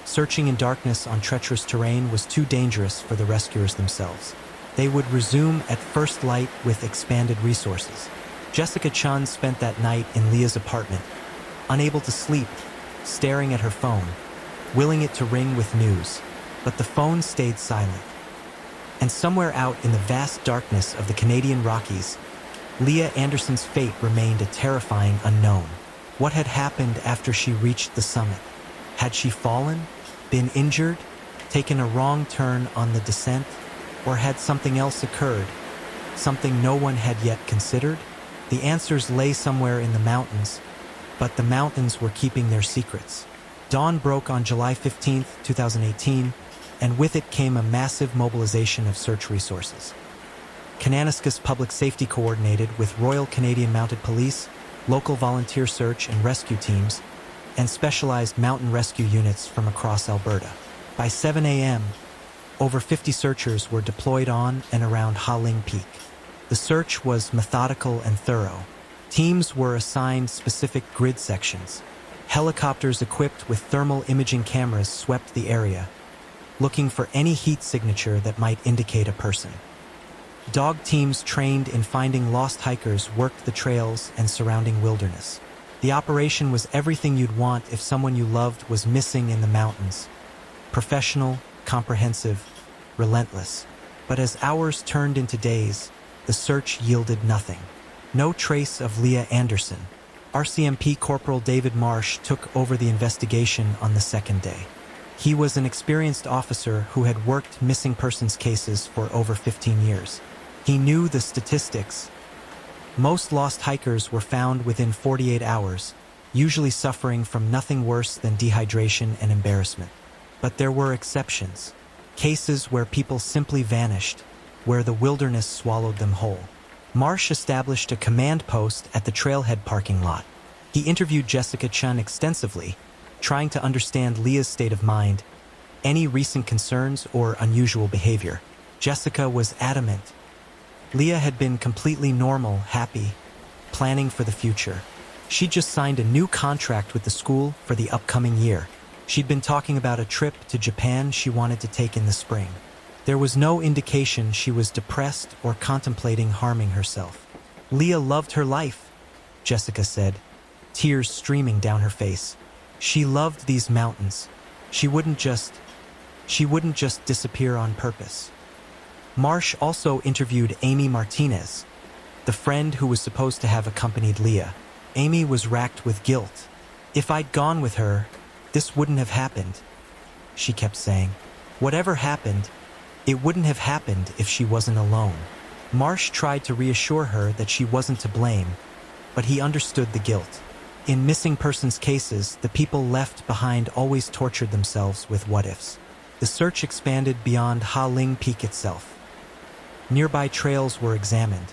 Speaker 1: Searching in darkness on treacherous terrain was too dangerous for the rescuers themselves. They would resume at first light with expanded resources. Jessica Chun spent that night in Leah's apartment, unable to sleep, staring at her phone, willing it to ring with news. But the phone stayed silent. And somewhere out in the vast darkness of the Canadian Rockies, Leah Anderson's fate remained a terrifying unknown. What had happened after she reached the summit? Had she fallen? Been injured? Taken a wrong turn on the descent? Or had something else occurred? Something no one had yet considered? The answers lay somewhere in the mountains, but the mountains were keeping their secrets. Dawn broke on July 15, 2018, and with it came a massive mobilization of search resources. Kananaskis Public Safety coordinated with Royal Canadian Mounted Police, local volunteer search and rescue teams, and specialized mountain rescue units from across Alberta. By 7 a.m., over 50 searchers were deployed on and around Ha Ling Peak. The search was methodical and thorough. Teams were assigned specific grid sections. Helicopters equipped with thermal imaging cameras swept the area, looking for any heat signature that might indicate a person. Dog teams trained in finding lost hikers worked the trails and surrounding wilderness. The operation was everything you'd want if someone you loved was missing in the mountains. Professional, comprehensive, relentless. But as hours turned into days, the search yielded nothing. No trace of Leah Anderson. RCMP Corporal David Marsh took over the investigation on the second day. He was an experienced officer who had worked missing persons cases for over 15 years. He knew the statistics. Most lost hikers were found within 48 hours, usually suffering from nothing worse than dehydration and embarrassment. But there were exceptions. Cases where people simply vanished, where the wilderness swallowed them whole. Marsh established a command post at the trailhead parking lot. He interviewed Jessica Chun extensively, trying to understand Leah's state of mind, any recent concerns or unusual behavior. Jessica was adamant. Leah had been completely normal, happy, planning for the future. She just signed a new contract with the school for the upcoming year. She'd been talking about a trip to Japan she wanted to take in the spring. There was no indication she was depressed or contemplating harming herself. Leah loved her life, Jessica said, tears streaming down her face. She loved these mountains. She wouldn't just disappear on purpose. Marsh also interviewed Amy Martinez, the friend who was supposed to have accompanied Leah. Amy was racked with guilt. If I'd gone with her, this wouldn't have happened, she kept saying. Whatever happened, it wouldn't have happened if she wasn't alone. Marsh tried to reassure her that she wasn't to blame, but he understood the guilt. In missing persons cases, the people left behind always tortured themselves with what-ifs. The search expanded beyond Ha Ling Peak itself. Nearby trails were examined.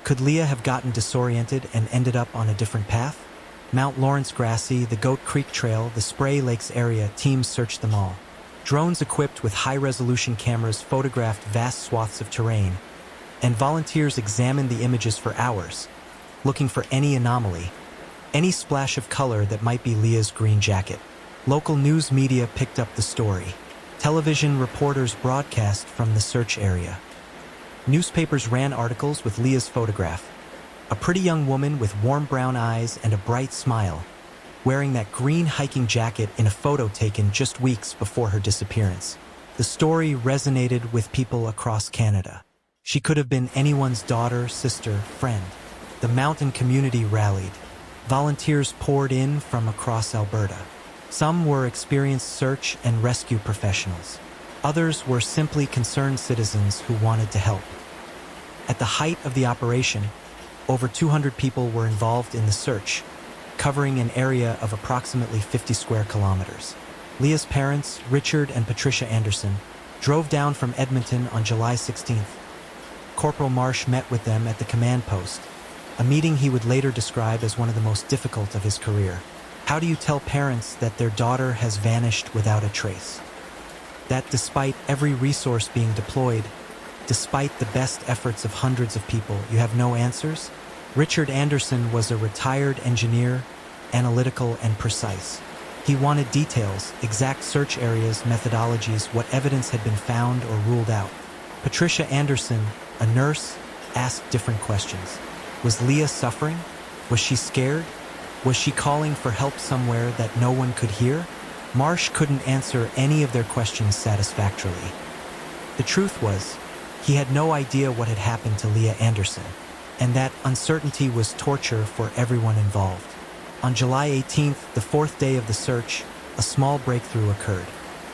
Speaker 1: Could Leah have gotten disoriented and ended up on a different path? Mount Lawrence Grassy, the Goat Creek Trail, the Spray Lakes area, teams searched them all. Drones equipped with high-resolution cameras photographed vast swaths of terrain, and volunteers examined the images for hours, looking for any anomaly, any splash of color that might be Leah's green jacket. Local news media picked up the story. Television reporters broadcast from the search area. Newspapers ran articles with Leah's photograph, a pretty young woman with warm brown eyes and a bright smile, wearing that green hiking jacket in a photo taken just weeks before her disappearance. The story resonated with people across Canada. She could have been anyone's daughter, sister, friend. The mountain community rallied. Volunteers poured in from across Alberta. Some were experienced search and rescue professionals. Others were simply concerned citizens who wanted to help. At the height of the operation, over 200 people were involved in the search, covering an area of approximately 50 square kilometers. Leah's parents, Richard and Patricia Anderson, drove down from Edmonton on July 16th. Corporal Marsh met with them at the command post, a meeting he would later describe as one of the most difficult of his career. How do you tell parents that their daughter has vanished without a trace? That despite every resource being deployed, despite the best efforts of hundreds of people, you have no answers? Richard Anderson was a retired engineer, analytical and precise. He wanted details, exact search areas, methodologies, what evidence had been found or ruled out. Patricia Anderson, a nurse, asked different questions. Was Leah suffering? Was she scared? Was she calling for help somewhere that no one could hear? Marsh couldn't answer any of their questions satisfactorily. The truth was, he had no idea what had happened to Leah Anderson, and that uncertainty was torture for everyone involved. On July 18th, the fourth day of the search, a small breakthrough occurred.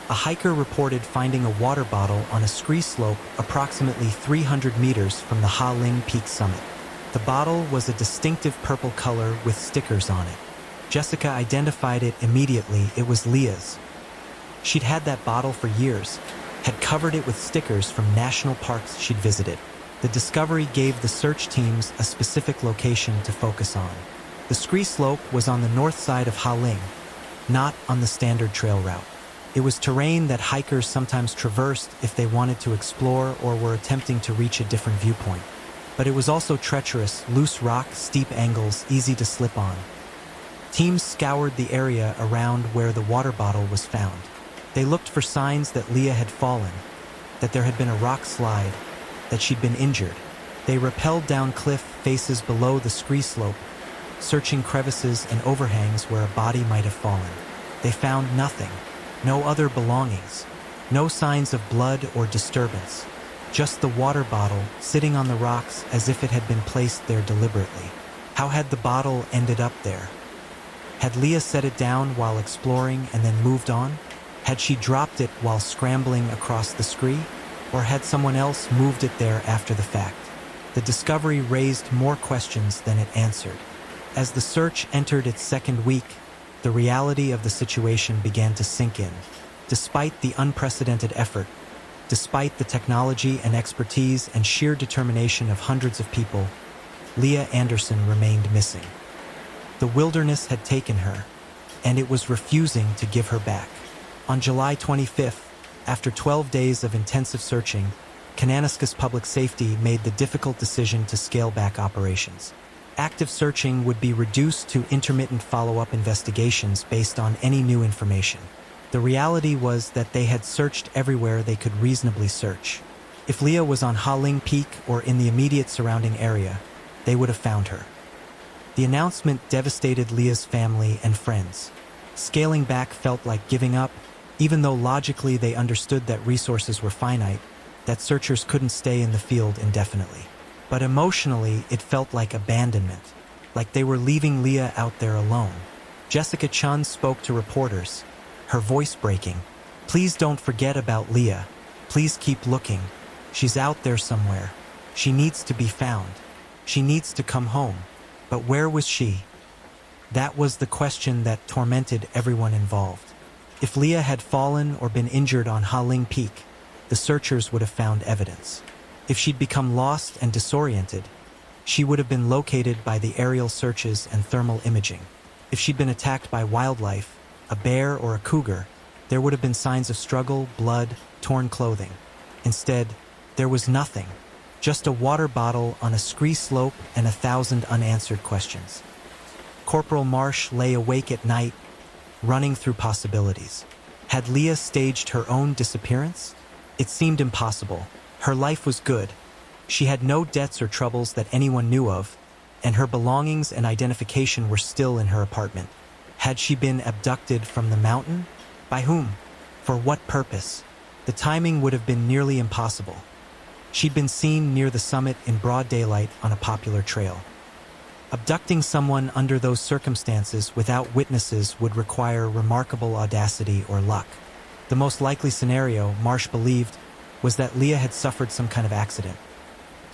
Speaker 1: A hiker reported finding a water bottle on a scree slope approximately 300 meters from the Ha Ling Peak summit. The bottle was a distinctive purple color with stickers on it. Jessica identified it immediately. It was Leah's. She'd had that bottle for years, had covered it with stickers from national parks she'd visited. The discovery gave the search teams a specific location to focus on. The scree slope was on the north side of Ha Ling, not on the standard trail route. It was terrain that hikers sometimes traversed if they wanted to explore or were attempting to reach a different viewpoint. But it was also treacherous, loose rock, steep angles, easy to slip on. Teams scoured the area around where the water bottle was found. They looked for signs that Leah had fallen, that there had been a rock slide, that she'd been injured. They rappelled down cliff faces below the scree slope, searching crevices and overhangs where a body might have fallen. They found nothing, no other belongings, no signs of blood or disturbance, just the water bottle sitting on the rocks as if it had been placed there deliberately. How had the bottle ended up there? Had Leah set it down while exploring and then moved on? Had she dropped it while scrambling across the scree? Or had someone else moved it there after the fact? The discovery raised more questions than it answered. As the search entered its second week, the reality of the situation began to sink in. Despite the unprecedented effort, despite the technology and expertise and sheer determination of hundreds of people, Leah Anderson remained missing. The wilderness had taken her, and it was refusing to give her back. On July 25th, after 12 days of intensive searching, Kananaskis Public Safety made the difficult decision to scale back operations. Active searching would be reduced to intermittent follow-up investigations based on any new information. The reality was that they had searched everywhere they could reasonably search. If Leah was on Ha Ling Peak or in the immediate surrounding area, they would have found her. The announcement devastated Leah's family and friends. Scaling back felt like giving up, even though logically they understood that resources were finite, that searchers couldn't stay in the field indefinitely. But emotionally, it felt like abandonment, like they were leaving Leah out there alone. Jessica Chun spoke to reporters, her voice breaking. "Please don't forget about Leah. Please keep looking. She's out there somewhere. She needs to be found. She needs to come home." But where was she? That was the question that tormented everyone involved. If Leah had fallen or been injured on Ha Ling Peak, the searchers would have found evidence. If she'd become lost and disoriented, she would have been located by the aerial searches and thermal imaging. If she'd been attacked by wildlife, a bear or a cougar, there would have been signs of struggle, blood, torn clothing. Instead, there was nothing, just a water bottle on a scree slope and 1,000 unanswered questions. Corporal Marsh lay awake at night, running through possibilities. Had Leah staged her own disappearance? It seemed impossible. Her life was good. She had no debts or troubles that anyone knew of, and her belongings and identification were still in her apartment. Had she been abducted from the mountain? By whom? For what purpose? The timing would have been nearly impossible. She'd been seen near the summit in broad daylight on a popular trail. Abducting someone under those circumstances without witnesses would require remarkable audacity or luck. The most likely scenario, Marsh believed, was that Leah had suffered some kind of accident.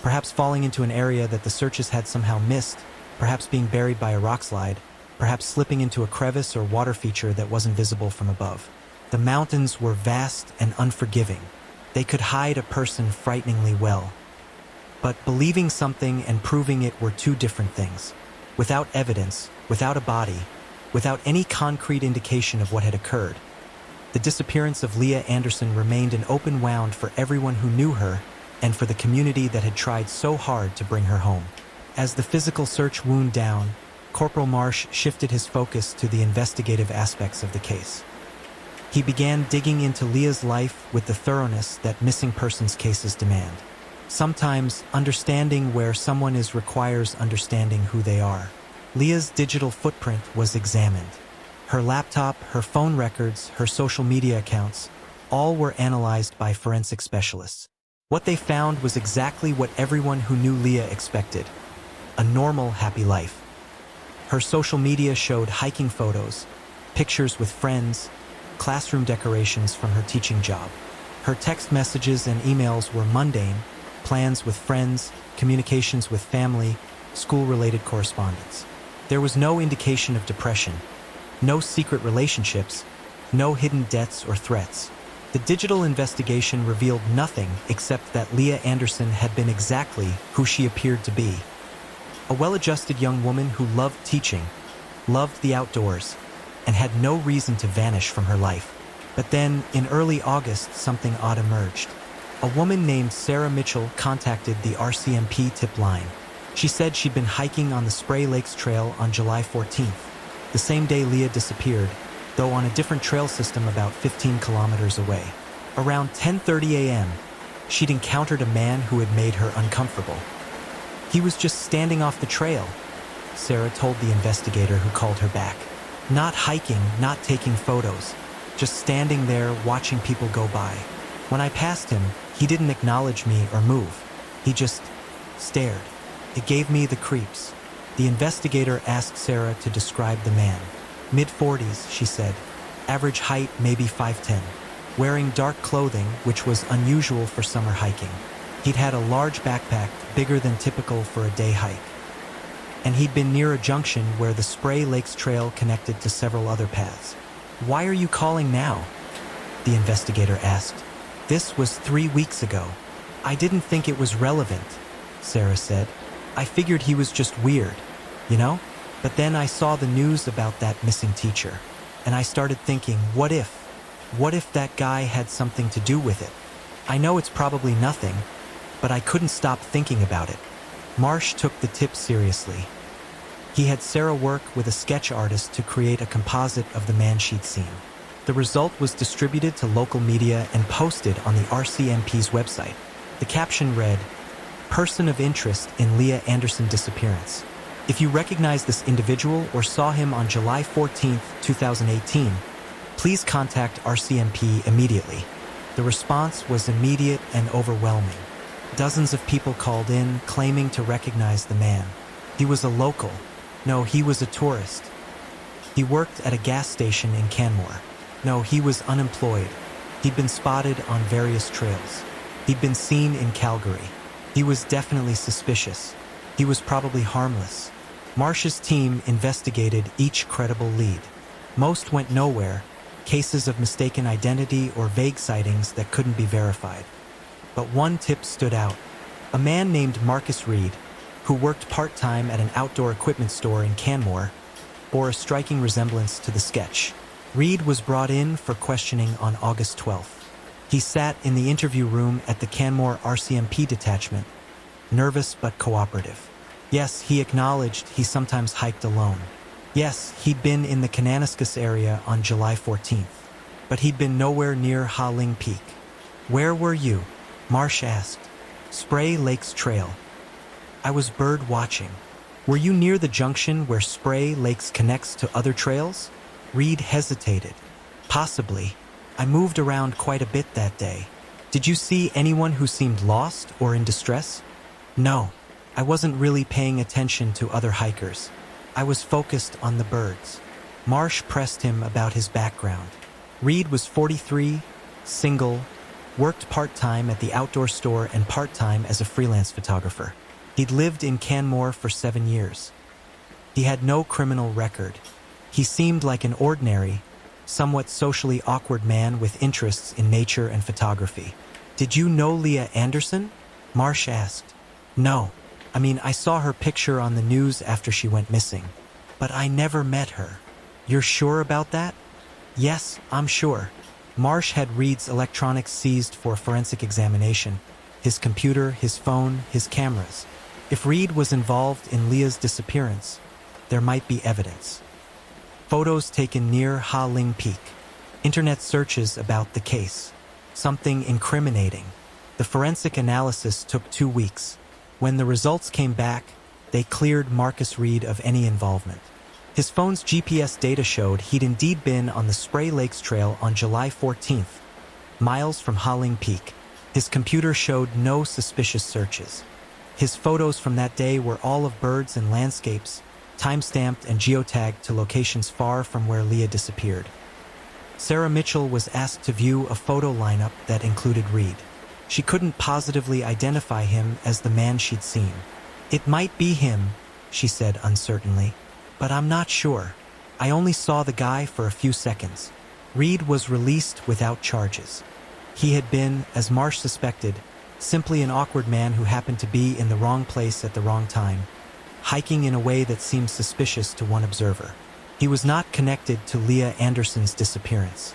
Speaker 1: Perhaps falling into an area that the searchers had somehow missed, perhaps being buried by a rock slide, perhaps slipping into a crevice or water feature that wasn't visible from above. The mountains were vast and unforgiving. They could hide a person frighteningly well. But believing something and proving it were two different things. Without evidence, without a body, without any concrete indication of what had occurred, the disappearance of Leah Anderson remained an open wound for everyone who knew her and for the community that had tried so hard to bring her home. As the physical search wound down, Corporal Marsh shifted his focus to the investigative aspects of the case. He began digging into Leah's life with the thoroughness that missing persons cases demand. Sometimes, understanding where someone is requires understanding who they are. Leah's digital footprint was examined. Her laptop, her phone records, her social media accounts, all were analyzed by forensic specialists. What they found was exactly what everyone who knew Leah expected: a normal, happy life. Her social media showed hiking photos, pictures with friends, classroom decorations from her teaching job. Her text messages and emails were mundane, plans with friends, communications with family, school-related correspondence. There was no indication of depression, no secret relationships, no hidden debts or threats. The digital investigation revealed nothing except that Leah Anderson had been exactly who she appeared to be. A well-adjusted young woman who loved teaching, loved the outdoors, and had no reason to vanish from her life. But then, in early August, something odd emerged. A woman named Sarah Mitchell contacted the RCMP tip line. She said she'd been hiking on the Spray Lakes Trail on July 14th, the same day Leah disappeared, though on a different trail system about 15 kilometers away. Around 10:30 a.m., she'd encountered a man who had made her uncomfortable. He was just standing off the trail, Sarah told the investigator who called her back. Not hiking, not taking photos, just standing there watching people go by. When I passed him, he didn't acknowledge me or move. He just stared. It gave me the creeps. The investigator asked Sarah to describe the man. Mid-40s, she said. Average height, maybe 5'10". Wearing dark clothing, which was unusual for summer hiking. He'd had a large backpack, bigger than typical for a day hike. And he'd been near a junction where the Spray Lakes Trail connected to several other paths. "Why are you calling now?" the investigator asked. "This was 3 weeks ago. I didn't think it was relevant," Sarah said. "I figured he was just weird, you know? But then I saw the news about that missing teacher, and I started thinking, what if? What if that guy had something to do with it? I know it's probably nothing, but I couldn't stop thinking about it." Marsh took the tip seriously. He had Sarah work with a sketch artist to create a composite of the man she'd seen. The result was distributed to local media and posted on the RCMP's website. The caption read, "Person of interest in Leah Anderson disappearance. If you recognize this individual or saw him on July 14, 2018, please contact RCMP immediately." The response was immediate and overwhelming. Dozens of people called in, claiming to recognize the man. He was a local. No, he was a tourist. He worked at a gas station in Canmore. No, he was unemployed. He'd been spotted on various trails. He'd been seen in Calgary. He was definitely suspicious. He was probably harmless. Marsh's team investigated each credible lead. Most went nowhere, cases of mistaken identity or vague sightings that couldn't be verified. But one tip stood out. A man named Marcus Reed, who worked part-time at an outdoor equipment store in Canmore, bore a striking resemblance to the sketch. Reed was brought in for questioning on August 12th. He sat in the interview room at the Canmore RCMP detachment, nervous but cooperative. Yes, he acknowledged he sometimes hiked alone. Yes, he'd been in the Kananaskis area on July 14th, but he'd been nowhere near Ha Ling Peak. "Where were you?" Marsh asked. "Spray Lakes Trail." "I was bird watching." "Were you near the junction where Spray Lakes connects to other trails?" Reed hesitated. "Possibly. I moved around quite a bit that day." "Did you see anyone who seemed lost or in distress?" "No. I wasn't really paying attention to other hikers. I was focused on the birds." Marsh pressed him about his background. Reed was 43, single, worked part-time at the outdoor store and part-time as a freelance photographer. He'd lived in Canmore for 7 years. He had no criminal record. He seemed like an ordinary, somewhat socially awkward man with interests in nature and photography. "Did you know Leah Anderson?" Marsh asked. "No. I mean, I saw her picture on the news after she went missing. But I never met her." "You're sure about that?" "Yes, I'm sure." Marsh had Reed's electronics seized for forensic examination. His computer, his phone, his cameras. If Reed was involved in Leah's disappearance, there might be evidence. Photos taken near Ha Ling Peak. Internet searches about the case. Something incriminating. The forensic analysis took 2 weeks. When the results came back, they cleared Marcus Reed of any involvement. His phone's GPS data showed he'd indeed been on the Spray Lakes Trail on July 14th, miles from Ha Ling Peak. His computer showed no suspicious searches. His photos from that day were all of birds and landscapes, time-stamped and geotagged to locations far from where Leah disappeared. Sarah Mitchell was asked to view a photo lineup that included Reed. She couldn't positively identify him as the man she'd seen. "It might be him," she said uncertainly, "but I'm not sure. I only saw the guy for a few seconds." Reed was released without charges. He had been, as Marsh suspected, simply an awkward man who happened to be in the wrong place at the wrong time, hiking in a way that seemed suspicious to one observer. He was not connected to Leah Anderson's disappearance.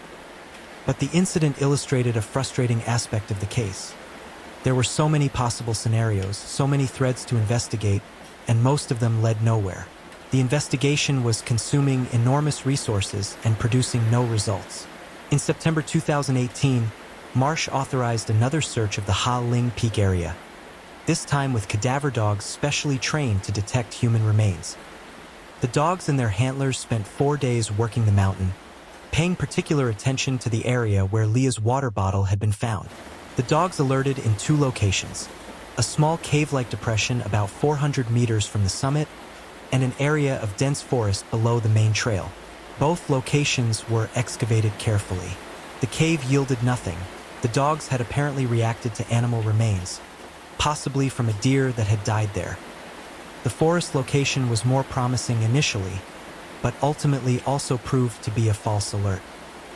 Speaker 1: But the incident illustrated a frustrating aspect of the case. There were so many possible scenarios, so many threads to investigate, and most of them led nowhere. The investigation was consuming enormous resources and producing no results. In September 2018, Marsh authorized another search of the Ha Ling Peak area, this time with cadaver dogs specially trained to detect human remains. The dogs and their handlers spent 4 days working the mountain, paying particular attention to the area where Leah's water bottle had been found. The dogs alerted in 2 locations, a small cave-like depression about 400 meters from the summit and an area of dense forest below the main trail. Both locations were excavated carefully. The cave yielded nothing. The dogs had apparently reacted to animal remains, possibly from a deer that had died there. The forest location was more promising initially, but ultimately also proved to be a false alert.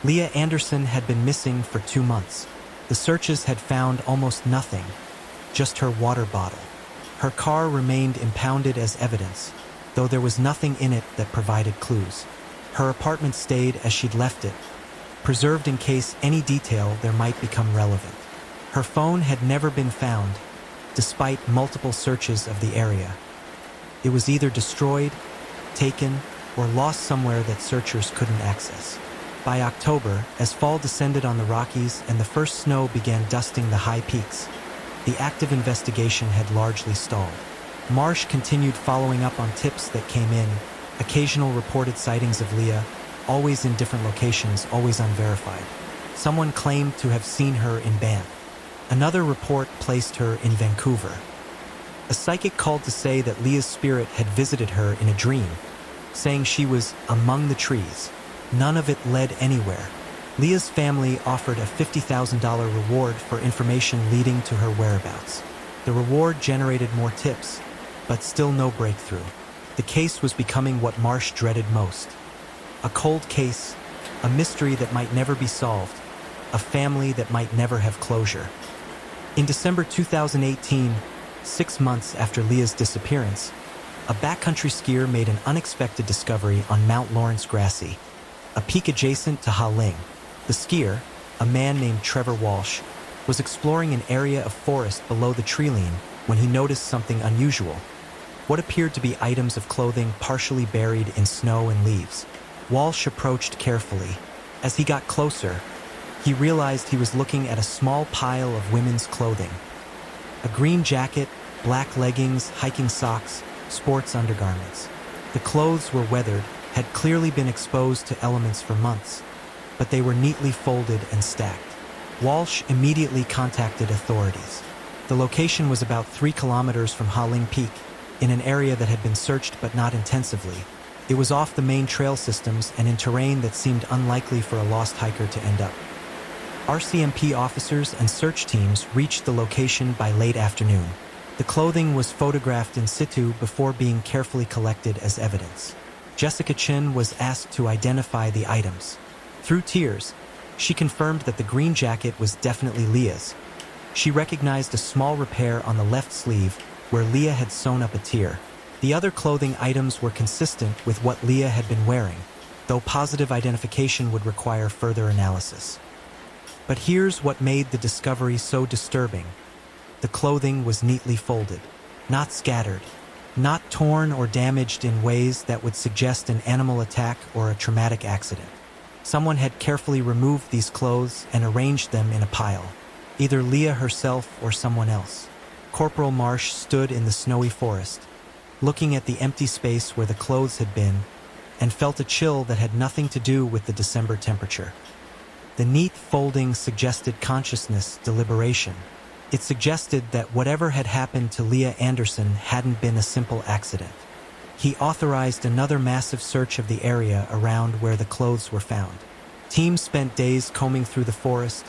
Speaker 1: Leah Anderson had been missing for 2 months. The searches had found almost nothing, just her water bottle. Her car remained impounded as evidence, though there was nothing in it that provided clues. Her apartment stayed as she'd left it, preserved in case any detail there might become relevant. Her phone had never been found, despite multiple searches of the area. It was either destroyed, taken, or lost somewhere that searchers couldn't access. By October, as fall descended on the Rockies and the first snow began dusting the high peaks, the active investigation had largely stalled. Marsh continued following up on tips that came in, occasional reported sightings of Leah, always in different locations, always unverified. Someone claimed to have seen her in Banff. Another report placed her in Vancouver. A psychic called to say that Leah's spirit had visited her in a dream, saying she was among the trees. None of it led anywhere. Leah's family offered a $50,000 reward for information leading to her whereabouts. The reward generated more tips, but still no breakthrough. The case was becoming what Marsh dreaded most. A cold case, a mystery that might never be solved, a family that might never have closure. In December 2018, 6 months after Leah's disappearance, a backcountry skier made an unexpected discovery on Mount Lawrence Grassy, a peak adjacent to Ha Ling. The skier, a man named Trevor Walsh, was exploring an area of forest below the tree line when he noticed something unusual, what appeared to be items of clothing partially buried in snow and leaves. Walsh approached carefully. As he got closer, he realized he was looking at a small pile of women's clothing. A green jacket, black leggings, hiking socks, sports undergarments. The clothes were weathered, had clearly been exposed to elements for months, but they were neatly folded and stacked. Walsh immediately contacted authorities. The location was about 3 kilometers from Ha Ling Peak, in an area that had been searched but not intensively. It was off the main trail systems and in terrain that seemed unlikely for a lost hiker to end up. RCMP officers and search teams reached the location by late afternoon. The clothing was photographed in situ before being carefully collected as evidence. Jessica Chin was asked to identify the items. Through tears, she confirmed that the green jacket was definitely Leah's. She recognized a small repair on the left sleeve where Leah had sewn up a tear. The other clothing items were consistent with what Leah had been wearing, though positive identification would require further analysis. But here's what made the discovery so disturbing. The clothing was neatly folded, not scattered, not torn or damaged in ways that would suggest an animal attack or a traumatic accident. Someone had carefully removed these clothes and arranged them in a pile, either Leah herself or someone else. Corporal Marsh stood in the snowy forest, looking at the empty space where the clothes had been, and felt a chill that had nothing to do with the December temperature. The neat folding suggested consciousness, deliberation. It suggested that whatever had happened to Leah Anderson hadn't been a simple accident. he authorized another massive search of the area around where the clothes were found. Teams spent days combing through the forest,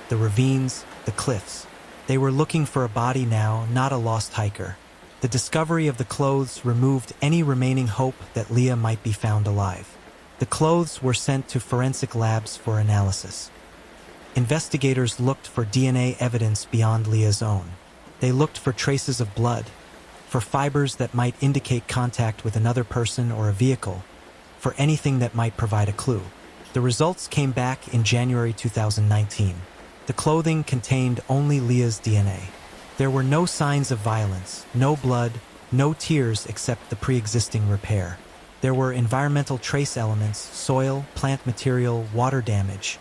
Speaker 1: the ravines, the cliffs. They were looking for a body now, not a lost hiker. The discovery of the clothes removed any remaining hope that Leah might be found alive. The clothes were sent to forensic labs for analysis. Investigators looked for DNA evidence beyond Leah's own. They looked for traces of blood, for fibers that might indicate contact with another person or a vehicle, for anything that might provide a clue. The results came back in January 2019. The clothing contained only Leah's DNA. There were no signs of violence, no blood, no tears except the pre-existing repair. There were environmental trace elements, soil, plant material, water damage,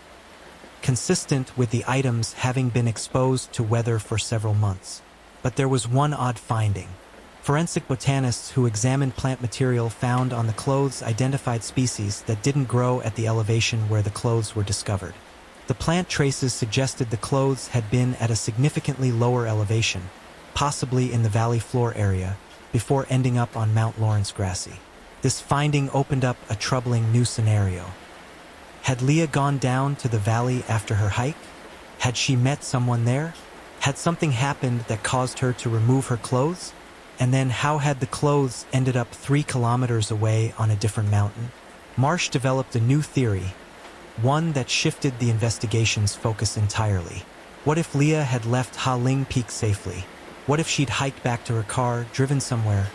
Speaker 1: consistent with the items having been exposed to weather for several months. But there was one odd finding. Forensic botanists who examined plant material found on the clothes identified species that didn't grow at the elevation where the clothes were discovered. The plant traces suggested the clothes had been at a significantly lower elevation, possibly in the valley floor area, before ending up on Mount Lawrence grassy. This finding opened up a troubling new scenario. Had Leah gone down to the valley after her hike? Had she met someone there? Had something happened that caused her to remove her clothes? And then how had the clothes ended up 3 kilometers away on a different mountain? Marsh developed a new theory, one that shifted the investigation's focus entirely. What if Leah had left Ha Ling Peak safely? What if she'd hiked back to her car, driven somewhere,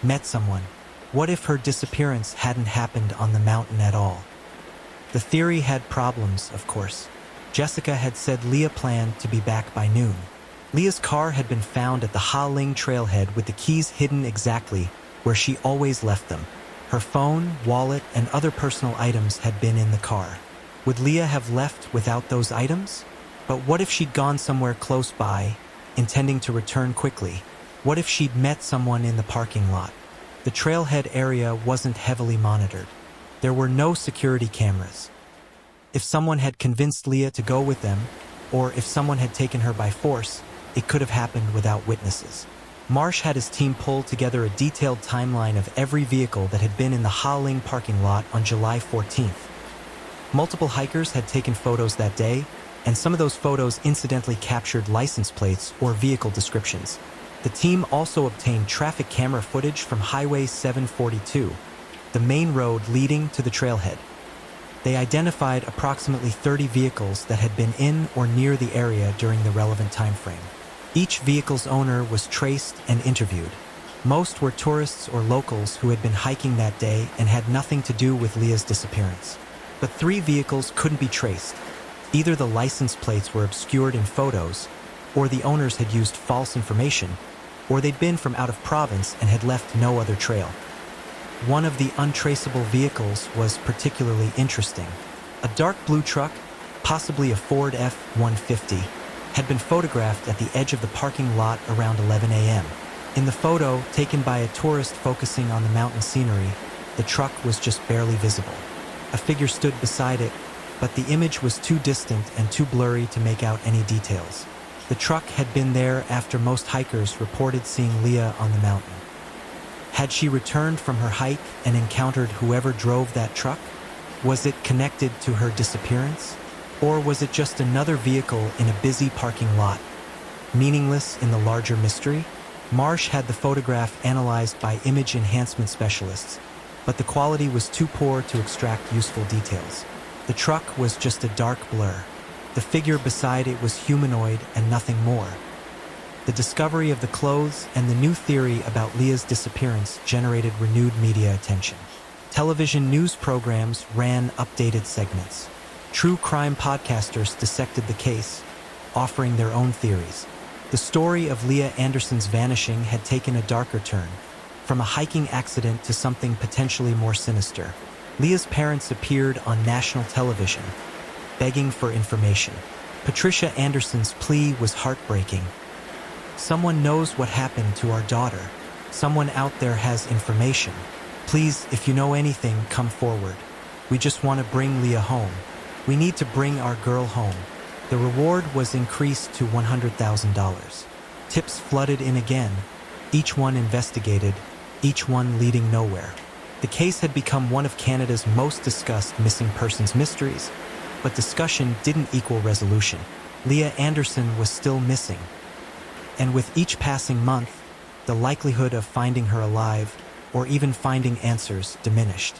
Speaker 1: met someone? What if her disappearance hadn't happened on the mountain at all? The theory had problems, of course. Jessica had said Leah planned to be back by noon. Leah's car had been found at the Ha Ling trailhead with the keys hidden exactly where she always left them. Her phone, wallet, and other personal items had been in the car. Would Leah have left without those items? But what if she'd gone somewhere close by, intending to return quickly? What if she'd met someone in the parking lot? The trailhead area wasn't heavily monitored. There were no security cameras. If someone had convinced Leah to go with them, or if someone had taken her by force, it could have happened without witnesses. Marsh had his team pull together a detailed timeline of every vehicle that had been in the Ha Ling parking lot on July 14th. Multiple hikers had taken photos that day, and some of those photos incidentally captured license plates or vehicle descriptions. The team also obtained traffic camera footage from Highway 742, the main road leading to the trailhead. They identified approximately 30 vehicles that had been in or near the area during the relevant time frame. Each vehicle's owner was traced and interviewed. Most were tourists or locals who had been hiking that day and had nothing to do with Leah's disappearance. But 3 vehicles couldn't be traced. Either the license plates were obscured in photos, or the owners had used false information, or they'd been from out of province and had left no other trail. One of the untraceable vehicles was particularly interesting. A dark blue truck, possibly a Ford F-150, had been photographed at the edge of the parking lot around 11 a.m. In the photo, taken by a tourist focusing on the mountain scenery, the truck was just barely visible. A figure stood beside it, but the image was too distant and too blurry to make out any details. The truck had been there after most hikers reported seeing Leah on the mountain. Had she returned from her hike and encountered whoever drove that truck? Was it connected to her disappearance? Or was it just another vehicle in a busy parking lot? Meaningless in the larger mystery? Marsh had the photograph analyzed by image enhancement specialists, but the quality was too poor to extract useful details. The truck was just a dark blur. The figure beside it was humanoid and nothing more. The discovery of the clothes and the new theory about Leah's disappearance generated renewed media attention. Television news programs ran updated segments. True crime podcasters dissected the case, offering their own theories. The story of Leah Anderson's vanishing had taken a darker turn, from a hiking accident to something potentially more sinister. Leah's parents appeared on national television, begging for information. Patricia Anderson's plea was heartbreaking. Someone knows what happened to our daughter. Someone out there has information. Please, if you know anything, come forward. We just want to bring Leah home. We need to bring our girl home. The reward was increased to $100,000. Tips flooded in again, each one investigated, each one leading nowhere. The case had become one of Canada's most discussed missing persons mysteries, but discussion didn't equal resolution. Leah Anderson was still missing, and with each passing month, the likelihood of finding her alive or even finding answers diminished.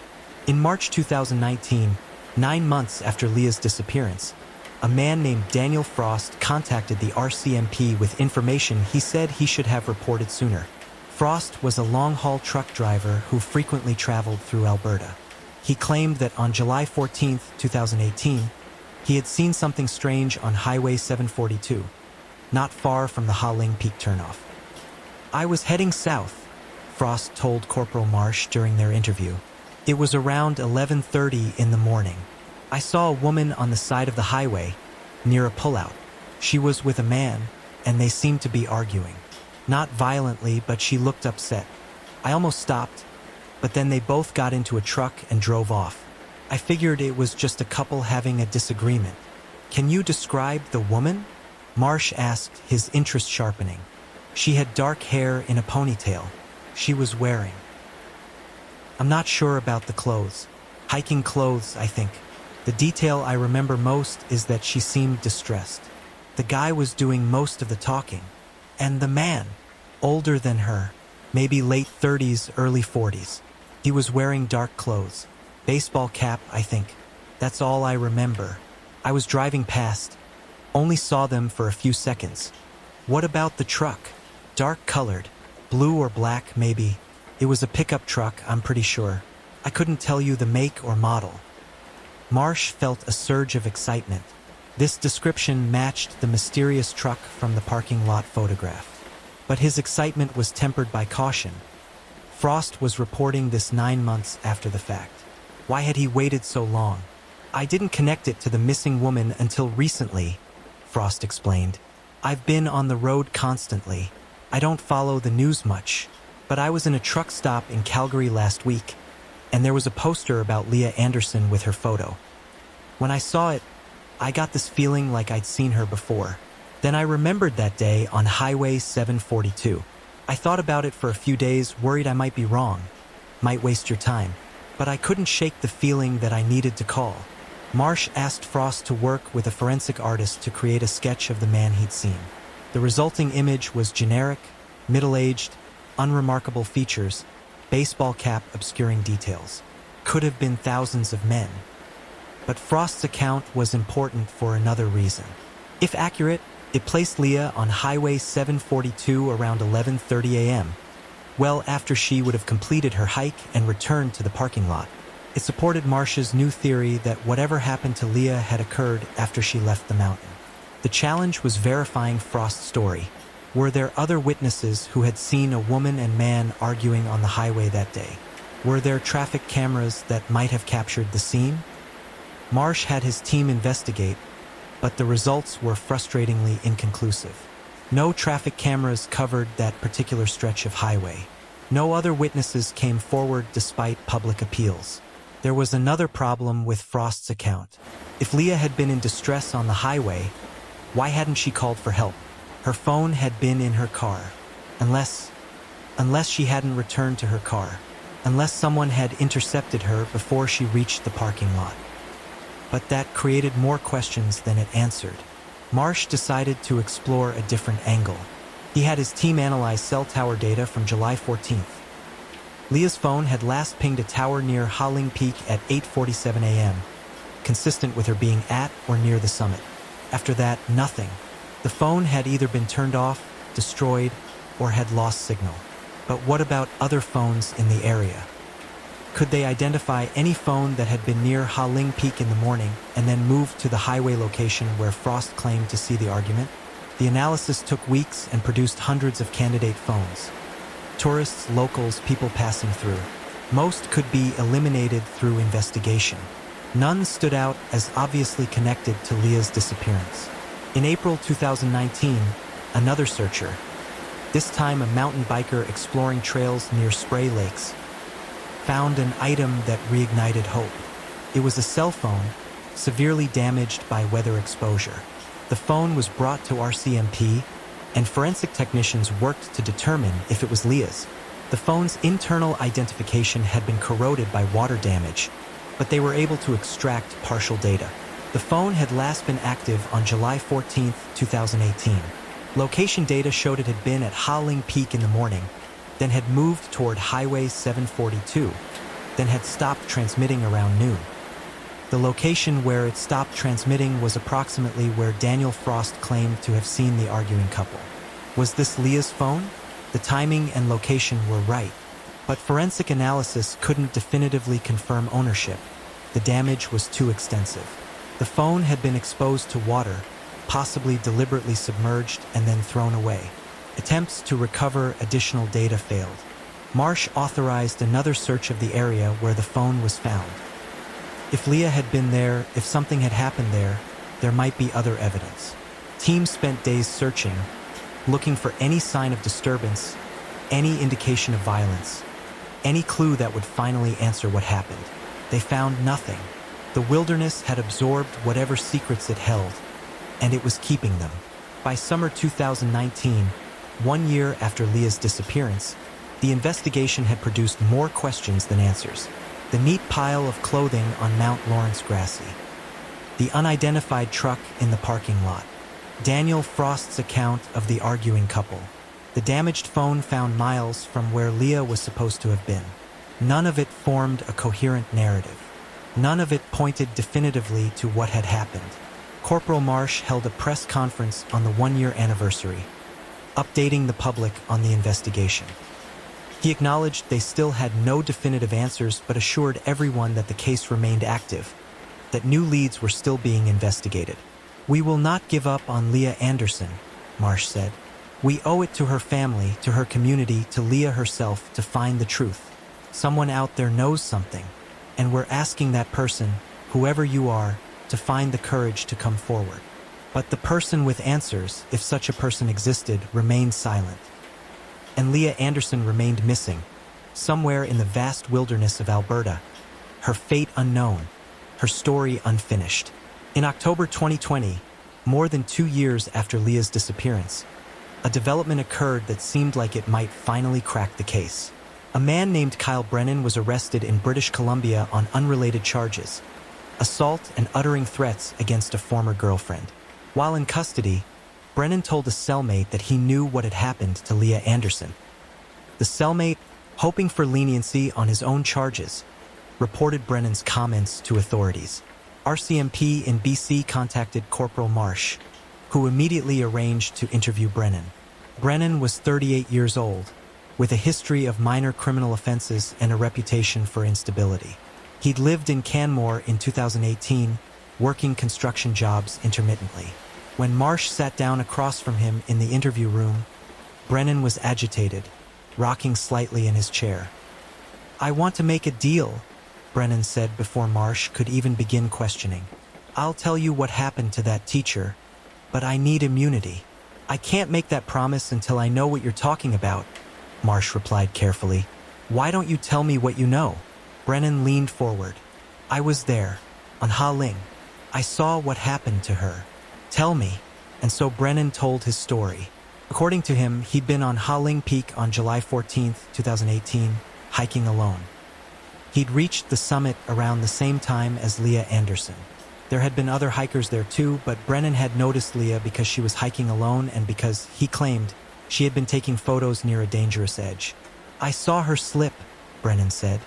Speaker 1: In March 2019, 9 months after Leah's disappearance, a man named Daniel Frost contacted the RCMP with information he said he should have reported sooner. Frost was a long-haul truck driver who frequently traveled through Alberta. He claimed that on July 14, 2018, he had seen something strange on Highway 742, not far from the Ha Ling Peak turnoff. "I was heading south," Frost told Corporal Marsh during their interview. "It was around 11:30 in the morning. I saw a woman on the side of the highway, near a pullout. She was with a man, and they seemed to be arguing. Not violently, but she looked upset. I almost stopped, but then they both got into a truck and drove off. I figured it was just a couple having a disagreement." "Can you describe the woman?" Marsh asked, his interest sharpening. "She had dark hair in a ponytail. She was wearing..." "I'm not sure about the clothes. Hiking clothes, I think. The detail I remember most is that she seemed distressed. The guy was doing most of the talking. And the man, older than her, maybe late 30s, early 40s. He was wearing dark clothes. Baseball cap, I think. That's all I remember. I was driving past. Only saw them for a few seconds." "What about the truck?" "Dark colored. Blue or black, maybe. It was a pickup truck, I'm pretty sure. I couldn't tell you the make or model." Marsh felt a surge of excitement. This description matched the mysterious truck from the parking lot photograph. But his excitement was tempered by caution. Frost was reporting this 9 months after the fact. Why had he waited so long? "I didn't connect it to the missing woman until recently," Frost explained. "I've been on the road constantly. I don't follow the news much, but I was in a truck stop in Calgary last week, and there was a poster about Leah Anderson with her photo. When I saw it, I got this feeling like I'd seen her before. Then I remembered that day on Highway 742. I thought about it for a few days, worried I might be wrong, might waste your time, but I couldn't shake the feeling that I needed to call." Marsh asked Frost to work with a forensic artist to create a sketch of the man he'd seen. The resulting image was generic, middle-aged, unremarkable features, baseball cap obscuring details. Could have been thousands of men. But Frost's account was important for another reason. If accurate, it placed Leah on Highway 742 around 11:30 a.m., well after she would have completed her hike and returned to the parking lot. It supported Marsh's new theory that whatever happened to Leah had occurred after she left the mountain. The challenge was verifying Frost's story. Were there other witnesses who had seen a woman and man arguing on the highway that day? Were there traffic cameras that might have captured the scene? Marsh had his team investigate, but the results were frustratingly inconclusive. No traffic cameras covered that particular stretch of highway. No other witnesses came forward despite public appeals. There was another problem with Frost's account. If Leah had been in distress on the highway, why hadn't she called for help? Her phone had been in her car. Unless she hadn't returned to her car. Unless someone had intercepted her before she reached the parking lot. But that created more questions than it answered. Marsh decided to explore a different angle. He had his team analyze cell tower data from July 14th. Leah's phone had last pinged a tower near Ha Ling Peak at 8:47 a.m., consistent with her being at or near the summit. After that, nothing. The phone had either been turned off, destroyed, or had lost signal. But what about other phones in the area? Could they identify any phone that had been near Ha Ling Peak in the morning and then moved to the highway location where Frost claimed to see the argument? The analysis took weeks and produced hundreds of candidate phones. Tourists, locals, people passing through. Most could be eliminated through investigation. None stood out as obviously connected to Leah's disappearance. In April 2019, another searcher, this time a mountain biker exploring trails near Spray Lakes, found an item that reignited hope. It was a cell phone, severely damaged by weather exposure. The phone was brought to RCMP, and forensic technicians worked to determine if it was Leah's. The phone's internal identification had been corroded by water damage, but they were able to extract partial data. The phone had last been active on July 14, 2018. Location data showed it had been at Ha Ling Peak in the morning, then had moved toward Highway 742, then had stopped transmitting around noon. The location where it stopped transmitting was approximately where Daniel Frost claimed to have seen the arguing couple. Was this Leah's phone? The timing and location were right, but forensic analysis couldn't definitively confirm ownership. The damage was too extensive. The phone had been exposed to water, possibly deliberately submerged and then thrown away. Attempts to recover additional data failed. Marsh authorized another search of the area where the phone was found. If Leah had been there, if something had happened there might be other evidence. Teams spent days searching, looking for any sign of disturbance, any indication of violence, any clue that would finally answer what happened. They found nothing. The wilderness had absorbed whatever secrets it held, and it was keeping them. By summer 2019, 1 year after Leah's disappearance, the investigation had produced more questions than answers. The neat pile of clothing on Mount Lawrence Grassy, the unidentified truck in the parking lot, Daniel Frost's account of the arguing couple, the damaged phone found miles from where Leah was supposed to have been. None of it formed a coherent narrative. None of it pointed definitively to what had happened. Corporal Marsh held a press conference on the 1-year anniversary, updating the public on the investigation. He acknowledged they still had no definitive answers but assured everyone that the case remained active, that new leads were still being investigated. "We will not give up on Leah Anderson," Marsh said. "We owe it to her family, to her community, to Leah herself to find the truth. Someone out there knows something, and we're asking that person, whoever you are, to find the courage to come forward." But the person with answers, if such a person existed, remained silent. And Leah Anderson remained missing, somewhere in the vast wilderness of Alberta, her fate unknown, her story unfinished. In October 2020, more than 2 years after Leah's disappearance, a development occurred that seemed like it might finally crack the case. A man named Kyle Brennan was arrested in British Columbia on unrelated charges, assault and uttering threats against a former girlfriend. While in custody, Brennan told a cellmate that he knew what had happened to Leah Anderson. The cellmate, hoping for leniency on his own charges, reported Brennan's comments to authorities. RCMP in BC contacted Corporal Marsh, who immediately arranged to interview Brennan. Brennan was 38 years old, with a history of minor criminal offenses and a reputation for instability. He'd lived in Canmore in 2018, working construction jobs intermittently. When Marsh sat down across from him in the interview room, Brennan was agitated, rocking slightly in his chair. "I want to make a deal," Brennan said before Marsh could even begin questioning. "I'll tell you what happened to that teacher, but I need immunity. I can't make that promise until I know what you're talking about," Marsh replied carefully. "Why don't you tell me what you know?" Brennan leaned forward. "I was there, on Ha Ling. I saw what happened to her. Tell me." And so Brennan told his story. According to him, he'd been on Ha Ling Peak on July 14, 2018, hiking alone. He'd reached the summit around the same time as Leah Anderson. There had been other hikers there too, but Brennan had noticed Leah because she was hiking alone and because, he claimed, she had been taking photos near a dangerous edge. "I saw her slip," Brennan said.